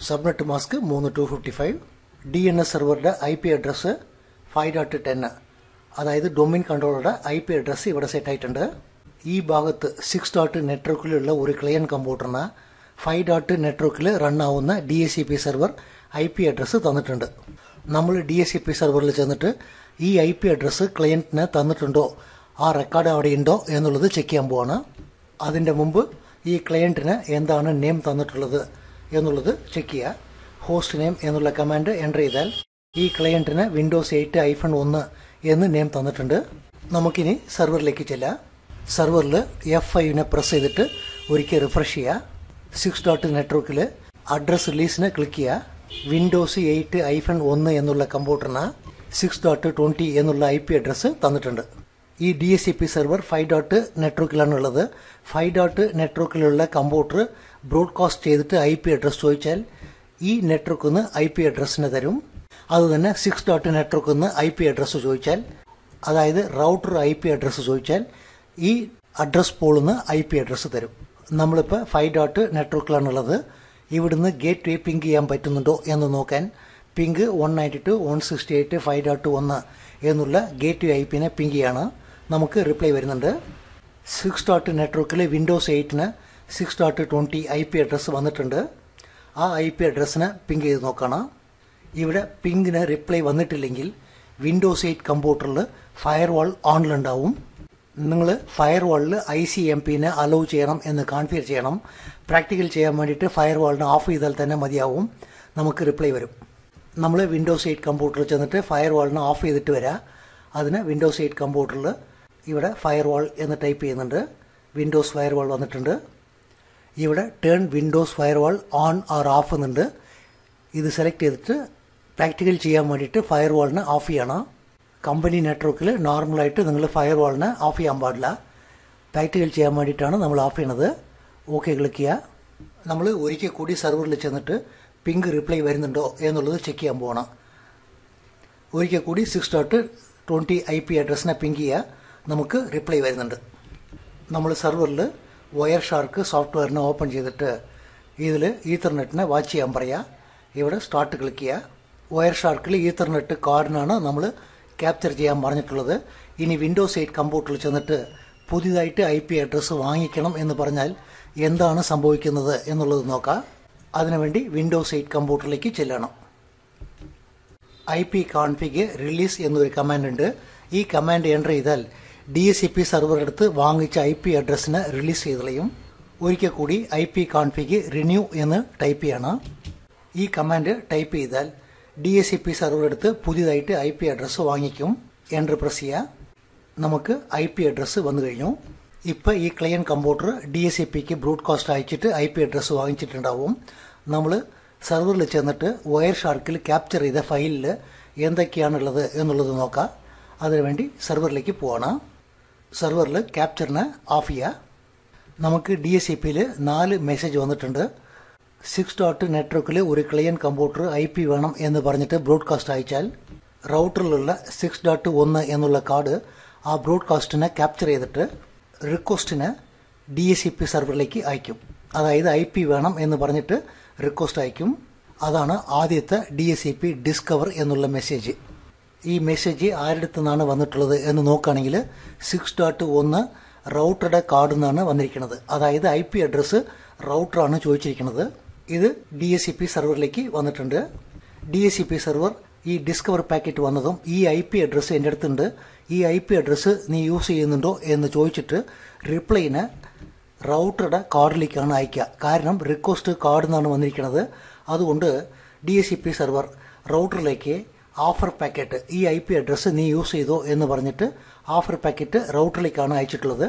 Subnet mask 3255. DNS സെർവറുടെ IP അഡ്രസ്സ് 5.10, അതായത് ഡൊമെയിൻ കൺട്രോളറുടെ IP അഡ്രസ്സ് ഇവിടെ സെറ്റ് ആയിട്ടുണ്ട്. ഈ ഭാഗത്ത് 6. നെറ്റ്വർക്കിലുള്ള ഒരു ക്ലയന്റ് കമ്പ്യൂട്ടറിന് 5. നെറ്റ്വർക്കിൽ റൺ ആവുന്ന DHCP സെർവർ IP അഡ്രസ്സ് തന്നിട്ടുണ്ട്. നമ്മൾ DHCP സെർവറിൽ ചെന്നിട്ട് ഈ IP അഡ്രസ്സ് ക്ലയന്റിന് തന്നിട്ടുണ്ടോ, ആ റെക്കോർഡ് അവിടെ ഉണ്ടോ എന്നുള്ളത് ചെക്ക് ചെയ്യാൻ പോവാണ്. അതിൻ്റെ മുമ്പ് ഈ ക്ലയന്റിന് എന്താണ് നെയിം തന്നിട്ടുള്ളത് എന്നുള്ളത് ചെക്ക് ചെയ്യുക. ഹോസ്റ്റ് നെയിം എന്നുള്ള കമാൻഡ് എൻ്റർ ചെയ്താൽ ഈ ക്ലയന്റിന് വിൻഡോസ് 8-1 എന്ന് നെയിം തന്നിട്ടുണ്ട്. നമുക്കിനി സെർവറിലേക്ക് ചെല്ലാം. സെർവറിൽ F5 പ്രസ് ചെയ്തിട്ട് ഒരിക്കൽ റിഫ്രഷ് ചെയ്യുക. 6. നെറ്റ്വർക്കിൽ അഡ്രസ് റിലീസിന് ക്ലിക്ക് ചെയ്യുക. വിൻഡോസ് 8-1 എന്നുള്ള കമ്പ്യൂട്ടറിന് 6.20 എന്നുള്ള IP അഡ്രസ്സ് തന്നിട്ടുണ്ട്. ഈ DHCP സെർവർ 5. നെറ്റ്വർക്കിലാണുള്ളത്. 5. നെറ്റ്വർക്കിലുള്ള കമ്പ്യൂട്ടർ ബ്രോഡ്കാസ്റ്റ് ചെയ്തിട്ട് IP അഡ്രസ്സ് ചോദിച്ചാൽ ഈ നെറ്റ്വർക്കിൽ നിന്ന് IP അഡ്രസ്സിന് തരും. അതുതന്നെ 6. നെറ്റ്വർക്കിൽ നിന്ന് IP അഡ്രസ്സ് ചോദിച്ചാൽ, അതായത് റൗട്ടർ IP അഡ്രസ്സ് ചോദിച്ചാൽ ഈ അഡ്രസ് പോളിൽ നിന്ന് IP അഡ്രസ്സ് തരും. നമ്മളിപ്പോൾ 5. നെറ്റ്വർക്കിലാണുള്ളത്. ഇവിടുന്ന് ഗേറ്റ് വേ പിങ്ക് ചെയ്യാൻ പറ്റുന്നുണ്ടോ എന്ന് നോക്കാൻ പിങ്ക് 192.168.5.1 എന്നുള്ള ഗേറ്റ് വേ IP പിങ്ക് ചെയ്യാണ്. നമുക്ക് റിപ്ലൈ വരുന്നുണ്ട്. 6. നെറ്റ്വർക്കിൽ വിൻഡോസ് 8 6.20 IP അഡ്രസ്സ് വന്നിട്ടുണ്ട്. ആ IP അഡ്രസ്സിന് പിങ്ക് ചെയ്ത് നോക്കണം. ഇവിടെ പിങ്കിന് റിപ്ലൈ വന്നിട്ടില്ലെങ്കിൽ വിൻഡോസ് 8 കമ്പ്യൂട്ടറിൽ ഫയർവാൾ ഓണിലുണ്ടാവും. നിങ്ങൾ ഫയർവാളിൽ ICMPനെ അലോ ചെയ്യണം എന്ന് കോൺഫിഗർ ചെയ്യണം. പ്രാക്ടിക്കൽ ചെയ്യാൻ വേണ്ടിയിട്ട് ഫയർവാളിനെ ഓഫ് ചെയ്താൽ തന്നെ മതിയാവും. നമുക്ക് റിപ്ലൈ വരും. നമ്മൾ വിൻഡോസ് 8 കമ്പ്യൂട്ടറിൽ ചെന്നിട്ട് ഫയർവാളിനെ ഓഫ് ചെയ്തിട്ട് വരാം. അതിന് വിൻഡോസ് 8 കമ്പ്യൂട്ടറിൽ ഇവിടെ ഫയർവാൾ എന്ന് ടൈപ്പ് ചെയ്യുന്നുണ്ട്. വിൻഡോസ് ഫയർവാൾ വന്നിട്ടുണ്ട്. ഇവിടെ turn Windows firewall on or of എന്നുണ്ട്. ഇത് സെലക്ട് ചെയ്തിട്ട് പ്രാക്ടിക്കൽ ചെയ്യാൻ വേണ്ടിയിട്ട് ഫയർവാളിനെ ഓഫ് ചെയ്യണം. കമ്പനി നെറ്റ്വർക്കിൽ നോർമലായിട്ട് നിങ്ങൾ ഫയർവാളിനെ ഓഫ് ചെയ്യാൻ പാടില്ല. പ്രാക്ടിക്കൽ ചെയ്യാൻ വേണ്ടിയിട്ടാണ് നമ്മൾ ഓഫ് ചെയ്യണത്. ഓക്കെ ക്ലിക്ക് ചെയ്യുക. നമ്മൾ ഒരിക്കൽ കൂടി സെർവറിൽ ചെന്നിട്ട് പിങ്ക് റിപ്ലൈ വരുന്നുണ്ടോ എന്നുള്ളത് ചെക്ക് ചെയ്യാൻ പോകണം. ഒരിക്കൽ കൂടി 6.20 IP അഡ്രസ്സിനെ പിങ്ക് ചെയ്യുക. നമുക്ക് റിപ്ലൈ വരുന്നുണ്ട്. നമ്മൾ സെർവറിൽ വയർ ഷാർക്ക് സോഫ്റ്റ്വെയറിനെ ഓപ്പൺ ചെയ്തിട്ട് ഇതിൽ ഈത്തർനെറ്റിനെ വാച്ച് ചെയ്യാൻ പറയാം. ഇവിടെ സ്റ്റാർട്ട് ക്ലിക്ക് ചെയ്യുക. വയർ ഷാർക്കിൽ ഈത്തർനെറ്റ് കാർഡിനാണ് നമ്മൾ ക്യാപ്ചർ ചെയ്യാൻ പറഞ്ഞിട്ടുള്ളത്. ഇനി വിൻഡോസ് 8 കമ്പ്യൂട്ടറിൽ ചെന്നിട്ട് പുതിയതായിട്ട് IP അഡ്രസ്സ് വാങ്ങിക്കണം എന്ന് പറഞ്ഞാൽ എന്താണ് സംഭവിക്കുന്നത് എന്നുള്ളത് നോക്കാം. അതിനുവേണ്ടി വിൻഡോസ് 8 കമ്പ്യൂട്ടറിലേക്ക് ചെല്ലണം. IP കോൺഫിഗ് റിലീസ് എന്നൊരു കമാൻഡ് ഉണ്ട്. ഈ കമാൻഡ് എൻ്റർ ചെയ്താൽ DHCP സെർവർ എടുത്ത് വാങ്ങിച്ച IP അഡ്രസ്സിന് റിലീസ് ചെയ്തളയും. ഒരിക്കൽ കൂടി IP കോൺഫിഗ് റിന്യൂ എന്ന് ടൈപ്പ് ചെയ്യണം. ഈ കമാൻഡ് ടൈപ്പ് ചെയ്താൽ DHCP സെർവർ എടുത്ത് പുതിയതായിട്ട് IP അഡ്രസ്സ് വാങ്ങിക്കും. എൻ്റർ പ്രസ് ചെയ്യുക. നമുക്ക് IP അഡ്രസ്സ് വന്നു കഴിഞ്ഞു. ഇപ്പോൾ ഈ ക്ലയന്റ് കമ്പ്യൂട്ടർ DHCPക്ക് ബ്രോഡ്കാസ്റ്റ് അയച്ചിട്ട് IP അഡ്രസ്സ് വാങ്ങിച്ചിട്ടുണ്ടാവും. നമ്മൾ സെർവറിൽ ചെന്നിട്ട് വയർ ഷാർക്കിൽ ക്യാപ്ചർ ചെയ്ത ഫയലിൽ എന്തൊക്കെയാണുള്ളത് എന്നുള്ളത് നോക്കാം. അതിനുവേണ്ടി സെർവറിലേക്ക് പോകണം. സെർവറിൽ ക്യാപ്ചറിനെ ഓഫ് ചെയ്യുക. നമുക്ക് DHCPയിൽ 4 മെസ്സേജ് വന്നിട്ടുണ്ട്. 6. നെറ്റ്വർക്കിൽ ഒരു ക്ലയന്റ് കമ്പ്യൂട്ടർ IP വേണം എന്ന് പറഞ്ഞിട്ട് ബ്രോഡ്കാസ്റ്റ് അയച്ചാൽ റൗട്ടറിലുള്ള 6.1 എന്നുള്ള കാർഡ് ആ ബ്രോഡ്കാസ്റ്റിനെ ക്യാപ്ചർ ചെയ്തിട്ട് റിക്വസ്റ്റിന് DHCP സെർവറിലേക്ക് അയക്കും. അതായത് IP വേണം എന്ന് പറഞ്ഞിട്ട് റിക്വസ്റ്റ് അയക്കും. അതാണ് ആദ്യത്തെ DHCP ഡിസ്കവർ എന്നുള്ള മെസ്സേജ്. ഈ മെസ്സേജ് ആരുടെ നിന്നാണ് വന്നിട്ടുള്ളത് എന്ന് നോക്കുകയാണെങ്കിൽ 6.1 റൗട്ടറുടെ കാർഡിൽ നിന്നാണ് വന്നിരിക്കുന്നത്. അതായത് IP അഡ്രസ്സ് റൗട്ടറാണ് ചോദിച്ചിരിക്കുന്നത്. ഇത് DHCP സെർവറിലേക്ക് വന്നിട്ടുണ്ട്. DHCP സെർവർ ഈ ഡിസ്കവർ പാക്കറ്റ് വന്നതും ഈ IP അഡ്രസ്സ് എൻ്റെ അടുത്തുണ്ട്, ഈ IP അഡ്രസ്സ് നീ യൂസ് ചെയ്യുന്നുണ്ടോ എന്ന് ചോദിച്ചിട്ട് റിപ്ലൈന് റൗട്ടറുടെ കാർഡിലേക്കാണ് അയക്കുക. കാരണം റിക്വസ്റ്റ് കാർഡിൽ നിന്നാണ് വന്നിരിക്കുന്നത്. അതുകൊണ്ട് DHCP സെർവർ റൗട്ടറിലേക്ക് ഓഫർ പാക്കറ്റ് ഈ IP അഡ്രസ്സ് നീ യൂസ് ചെയ്തോ എന്ന് പറഞ്ഞിട്ട് ഓഫർ പാക്കറ്റ് റൗട്ടറിലേക്കാണ് അയച്ചിട്ടുള്ളത്.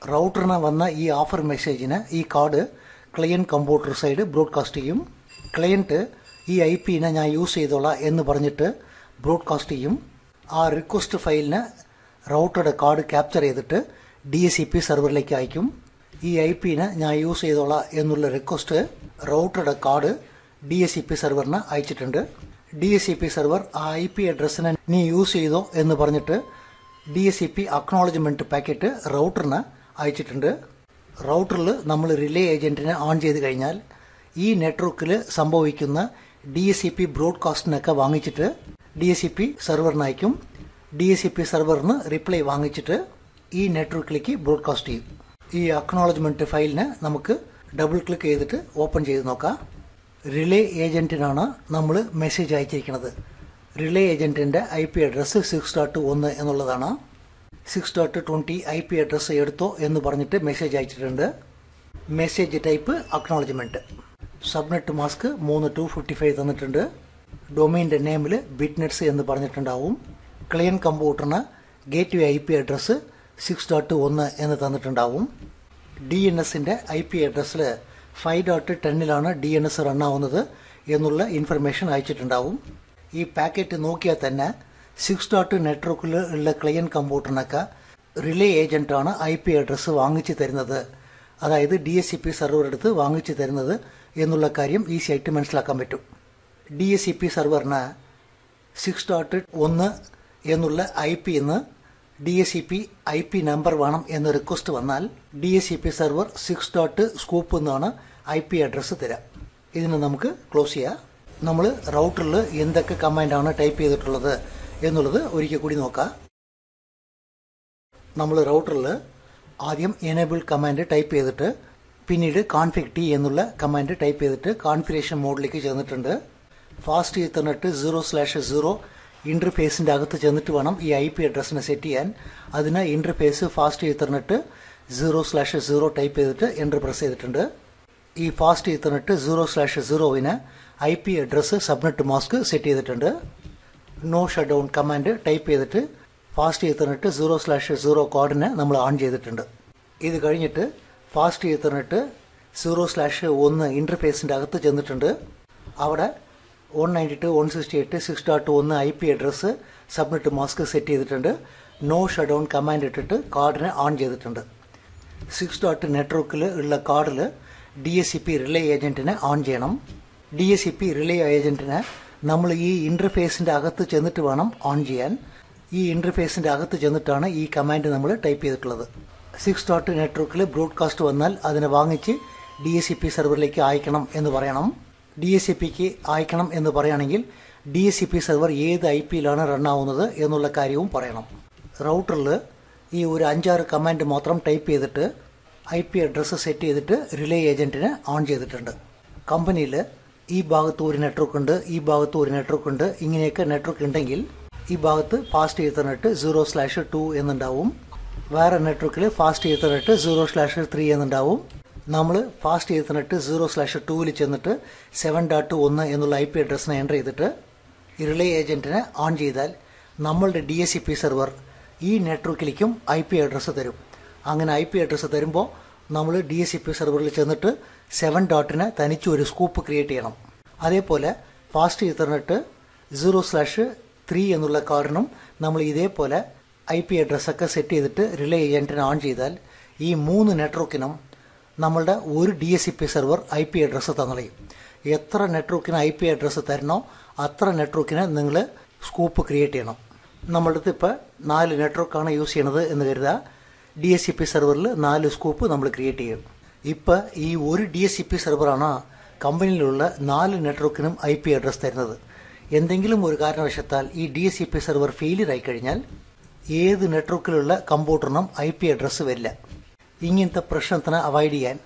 റൗട്ടറിന് വന്ന ഈ ഓഫർ മെസ്സേജിന് ഈ card client computer side broadcast ചെയ്യും. ക്ലയന്റ് ഈ IPനെ ഞാൻ യൂസ് ചെയ്തോളാം എന്ന് പറഞ്ഞിട്ട് ബ്രോഡ്കാസ്റ്റ് ചെയ്യും. ആ റിക്വസ്റ്റ് ഫയലിന് റൗട്ടറുടെ കാർഡ് ക്യാപ്ചർ ചെയ്തിട്ട് DHCP സെർവറിലേക്ക് അയക്കും. ഈ IPനെ ഞാൻ യൂസ് ചെയ്തോളാം എന്നുള്ള റിക്വസ്റ്റ് റൗട്ടറുടെ കാർഡ് DHCP സെർവറിന് അയച്ചിട്ടുണ്ട്. DHCP സെർവർ ആ IP അഡ്രസ്സിനെ നീ യൂസ് ചെയ്തോ എന്ന് പറഞ്ഞിട്ട് DHCP അക്നോളജ്മെന്റ് പാക്കറ്റ് റൗട്ടറിന് അയച്ചിട്ടുണ്ട്. റൗട്ടറിൽ നമ്മൾ റിലേ ഏജന്റിനെ ഓൺ ചെയ്ത് കഴിഞ്ഞാൽ ഈ നെറ്റ്വർക്കിൽ സംഭവിക്കുന്ന DHCP ബ്രോഡ്കാസ്റ്റിനൊക്കെ വാങ്ങിച്ചിട്ട് DHCP സെർവറിന് അയക്കും. DHCP സെർവറിന് റിപ്ലൈ വാങ്ങിച്ചിട്ട് ഈ നെറ്റ്വർക്കിലേക്ക് ബ്രോഡ്കാസ്റ്റ് ചെയ്യും. ഈ അക്നോളജ്മെന്റ് ഫയലിനെ നമുക്ക് ഡബിൾ ക്ലിക്ക് ചെയ്തിട്ട് ഓപ്പൺ ചെയ്ത് നോക്കാം. റിലേ ഏജന്റിനാണ് നമ്മൾ മെസ്സേജ് അയച്ചിരിക്കുന്നത്. റിലേ ഏജന്റിന്റെ IP അഡ്രസ് 6.1 എന്നുള്ളതാണ്. 6.20 IP അഡ്രസ് എടുത്തോ എന്ന് പറഞ്ഞിട്ട് മെസ്സേജ് അയച്ചിട്ടുണ്ട്. Message type acknowledgement. Subnet mask 3255 തന്നിട്ടുണ്ട്. ഡൊമൈൻ്റെ നെയിമിൽ ബിറ്റ്നെറ്റ്സ് എന്ന് പറഞ്ഞിട്ടുണ്ടാവും. ക്ലയന്റ് കമ്പ്യൂട്ടറിന് ഗേറ്റ്വേ IP അഡ്രസ് 6.1 എന്ന് തന്നിട്ടുണ്ടാവും. DNSന്റെ IP അഡ്രസ്സിൽ 5.10ലാണ് DNS റൺ ആവുന്നത് എന്നുള്ള ഇൻഫർമേഷൻ അയച്ചിട്ടുണ്ടാവും. ഈ പാക്കറ്റ് നോക്കിയാൽ തന്നെ 6. നെറ്റ്വർക്കിൽ ഉള്ള ക്ലയന്റ് കമ്പ്യൂട്ടറിനൊക്കെ റിലേ ഏജന്റാണ് IP അഡ്രസ്സ് വാങ്ങിച്ചു തരുന്നത്, അതായത് DHCP സെർവർ എടുത്ത് വാങ്ങിച്ചു തരുന്നത് എന്നുള്ള കാര്യം ഈസി ആയിട്ട് മനസ്സിലാക്കാൻ പറ്റും. DHCP സെർവറിന് 6.1 എന്നുള്ള IP ന്ന് DHCP IP നമ്പർ വേണം എന്ന് റിക്വസ്റ്റ് വന്നാൽ DHCP സെർവർ 6.scoop എന്നാണ് IP അഡ്രസ്സ് തരാം. ഇതിന് നമുക്ക് ക്ലോസ് ചെയ്യാം. നമ്മൾ റൗട്ടറിൽ എന്തൊക്കെ കമാൻഡാണ് ടൈപ്പ് ചെയ്തിട്ടുള്ളത് എന്നുള്ളത് ഒരിക്കൽ കൂടി നോക്കാം. നമ്മൾ റൗട്ടറിൽ ആദ്യം എനേബിൾ കമാൻഡ് ടൈപ്പ് ചെയ്തിട്ട് പിന്നീട് കോൺഫിഗ് T എന്നുള്ള കമാൻഡ് ടൈപ്പ് ചെയ്തിട്ട് കോൺഫിഗറേഷൻ മോഡിലേക്ക് ചെന്നിട്ടുണ്ട്. ഫാസ്റ്റ് ഈത്തർനെറ്റ് 0/0 ഇന്റർഫേസിന്റെ അകത്ത് ചെന്നിട്ട് വേണം ഈ IP അഡ്രസ്സിനെ സെറ്റ് ചെയ്യാൻ. അതിന് ഇന്റർഫേസ് ഫാസ്റ്റ് ഈത്തർനെറ്റ് 0/0 ടൈപ്പ് ചെയ്തിട്ട് എൻ്റർ പ്രസ് ചെയ്തിട്ടുണ്ട്. ഈ ഫാസ്റ്റ് ഈത്തർനെറ്റ് 0/0ന് IP address subnet mask set ചെയ്തിട്ടുണ്ട്. No shutdown command type ചെയ്തിട്ട് ഫാസ്റ്റ് ഈത്തർനെറ്റ് 0/0 കോഡിനെ നമ്മൾ ഓൺ ചെയ്തിട്ടുണ്ട്. ഇത് കഴിഞ്ഞിട്ട് ഫാസ്റ്റ് ഈത്തർനെറ്റ് 0/1 ഇന്റർഫേസിന്റെ അകത്ത് ചെന്നിട്ടുണ്ട്. അവിടെ 192.168.6.1 IP address subnet mask set ചെയ്തിട്ടുണ്ട്. നോ ഷട്ട് ഡൗൺ കമാൻഡ് ഇട്ടിട്ട് കാർഡിനെ ഓൺ ചെയ്തിട്ടുണ്ട്. 6. നെറ്റ്വർക്കിൽ ഉള്ള കാർഡിൽ DHCP റിലേ ഏജന്റിനെ ഓൺ ചെയ്യണം. DHCP റിലേ ഏജന്റിനെ നമ്മൾ ഈ ഇന്റർഫേസിന്റെ അകത്ത് ചെന്നിട്ട് വേണം ഓൺ ചെയ്യാൻ. ഈ ഇന്റർഫേസിന്റെ അകത്ത് ചെന്നിട്ടാണ് ഈ കമാൻഡ് നമ്മൾ ടൈപ്പ് ചെയ്തിട്ടുള്ളത്. 6. നെറ്റ്വർക്കിൽ ബ്രോഡ്കാസ്റ്റ് വന്നാൽ അതിനെ വാങ്ങിച്ച് DHCP സെർവറിലേക്ക് അയക്കണം എന്ന് പറയണം. DHCPക്ക് അയക്കണം എന്ന് പറയുകയാണെങ്കിൽ DHCP സെർവർ ഏത് IPയിലാണ് റൺ ആവുന്നത് എന്നുള്ള കാര്യവും പറയണം. റൗട്ടറിൽ ഈ ഒരു 5-6 കമാൻഡ് മാത്രം ടൈപ്പ് ചെയ്തിട്ട് IP അഡ്രസ്സ് സെറ്റ് ചെയ്തിട്ട് റിലേ ഏജന്റിനെ ഓൺ ചെയ്തിട്ടുണ്ട്. കമ്പനിയിൽ ഈ ഭാഗത്ത് ഒരു നെറ്റ്വർക്ക് ഉണ്ട്, ഈ ഭാഗത്ത് ഒരു നെറ്റ്വർക്ക് ഉണ്ട്, ഇങ്ങനെയൊക്കെ നെറ്റ്വർക്ക് ഉണ്ടെങ്കിൽ ഈ ഭാഗത്ത് ഫാസ്റ്റ് ഈത്തർനെറ്റ് 0/2 എന്നുണ്ടാവും. വേറെ നെറ്റ്വർക്കിൽ ഫാസ്റ്റ് ഈത്തർനെറ്റ് 0/3 എന്നുണ്ടാവും. നമ്മൾ ഫാസ്റ്റ് ഈത്തർനെറ്റ് 0/2 ചെന്നിട്ട് 7.1 എന്നുള്ള IP അഡ്രസ്സിനെ എൻ്റർ ചെയ്തിട്ട് റിലേ ഏജന്റിനെ ഓൺ ചെയ്താൽ നമ്മളുടെ DHCP സെർവർ ഈ നെറ്റ്വർക്കിലേക്കും IP അഡ്രസ്സ് തരും. അങ്ങനെ IP അഡ്രസ്സ് തരുമ്പോൾ നമ്മൾ DHCP സെർവറിൽ ചെന്നിട്ട് 7 തനിച്ച് ഒരു സ്കൂപ്പ് ക്രിയേറ്റ് ചെയ്യണം. അതേപോലെ ഫാസ്റ്റ് ഈത്തർനെറ്റ് 0/3 എന്നുള്ള കാർഡിനും നമ്മൾ ഇതേപോലെ IP അഡ്രസ്സൊക്കെ സെറ്റ് ചെയ്തിട്ട് റിലേ ഏജന്റിനെ ഓൺ ചെയ്താൽ ഈ 3 നെറ്റ്വർക്കിനും നമ്മളുടെ ഒരു DHCP സെർവർ IP അഡ്രസ്സ് തന്നളയും. എത്ര നെറ്റ്വർക്കിന് IP അഡ്രസ്സ് തരണോ അത്ര നെറ്റ്വർക്കിന് നിങ്ങൾ സ്കൂപ്പ് ക്രിയേറ്റ് ചെയ്യണം. നമ്മളുടെ അടുത്ത് ഇപ്പോൾ 4 നെറ്റ്വർക്കാണ് യൂസ് ചെയ്യണത് എന്ന് കരുതുക. DHCP സെർവറിൽ 4 സ്കൂപ്പ് നമ്മൾ ക്രിയേറ്റ് ചെയ്യും. ഇപ്പോൾ ഈ ഒരു DHCP സെർവറാണ് കമ്പനിയിലുള്ള 4 നെറ്റ്വർക്കിനും IP അഡ്രസ്സ് തരുന്നത്. എന്തെങ്കിലും ഒരു കാരണവശത്താൽ ഈ DHCP സെർവർ ഫെയിലിയർ ആയി കഴിഞ്ഞാൽ ഏത് നെറ്റ്വർക്കിലുള്ള കമ്പ്യൂട്ടറിനും IP അഡ്രസ്സ് വരില്ല. ഇങ്ങനത്തെ പ്രശ്നത്തിനെ അവോയ്ഡ് ചെയ്യാൻ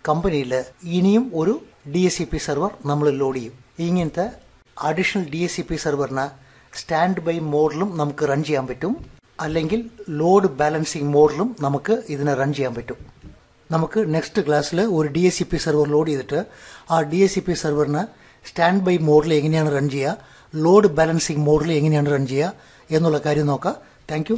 കമ്പനിയിൽ ഇനിയും ഒരു DHCP സെർവർ നമ്മൾ ലോഡ് ചെയ്യും. ഇങ്ങനത്തെ അഡീഷണൽ DHCP സെർവറിന് സ്റ്റാൻഡ് ബൈ മോഡിലും നമുക്ക് റൺ ചെയ്യാൻ പറ്റും, അല്ലെങ്കിൽ ലോഡ് ബാലൻസിങ് മോഡിലും നമുക്ക് ഇതിനെ റൺ ചെയ്യാൻ പറ്റും. നമുക്ക് നെക്സ്റ്റ് ക്ലാസ്സിൽ ഒരു DHCP സെർവർ ലോഡ് ചെയ്തിട്ട് ആ DHCP സെർവറിന് സ്റ്റാൻഡ് ബൈ മോഡിൽ എങ്ങനെയാണ് റൺ ചെയ്യുക, ലോഡ് ബാലൻസിങ് മോഡിൽ എങ്ങനെയാണ് റൺ ചെയ്യുക എന്നുള്ള കാര്യം നോക്കാം. Thank you.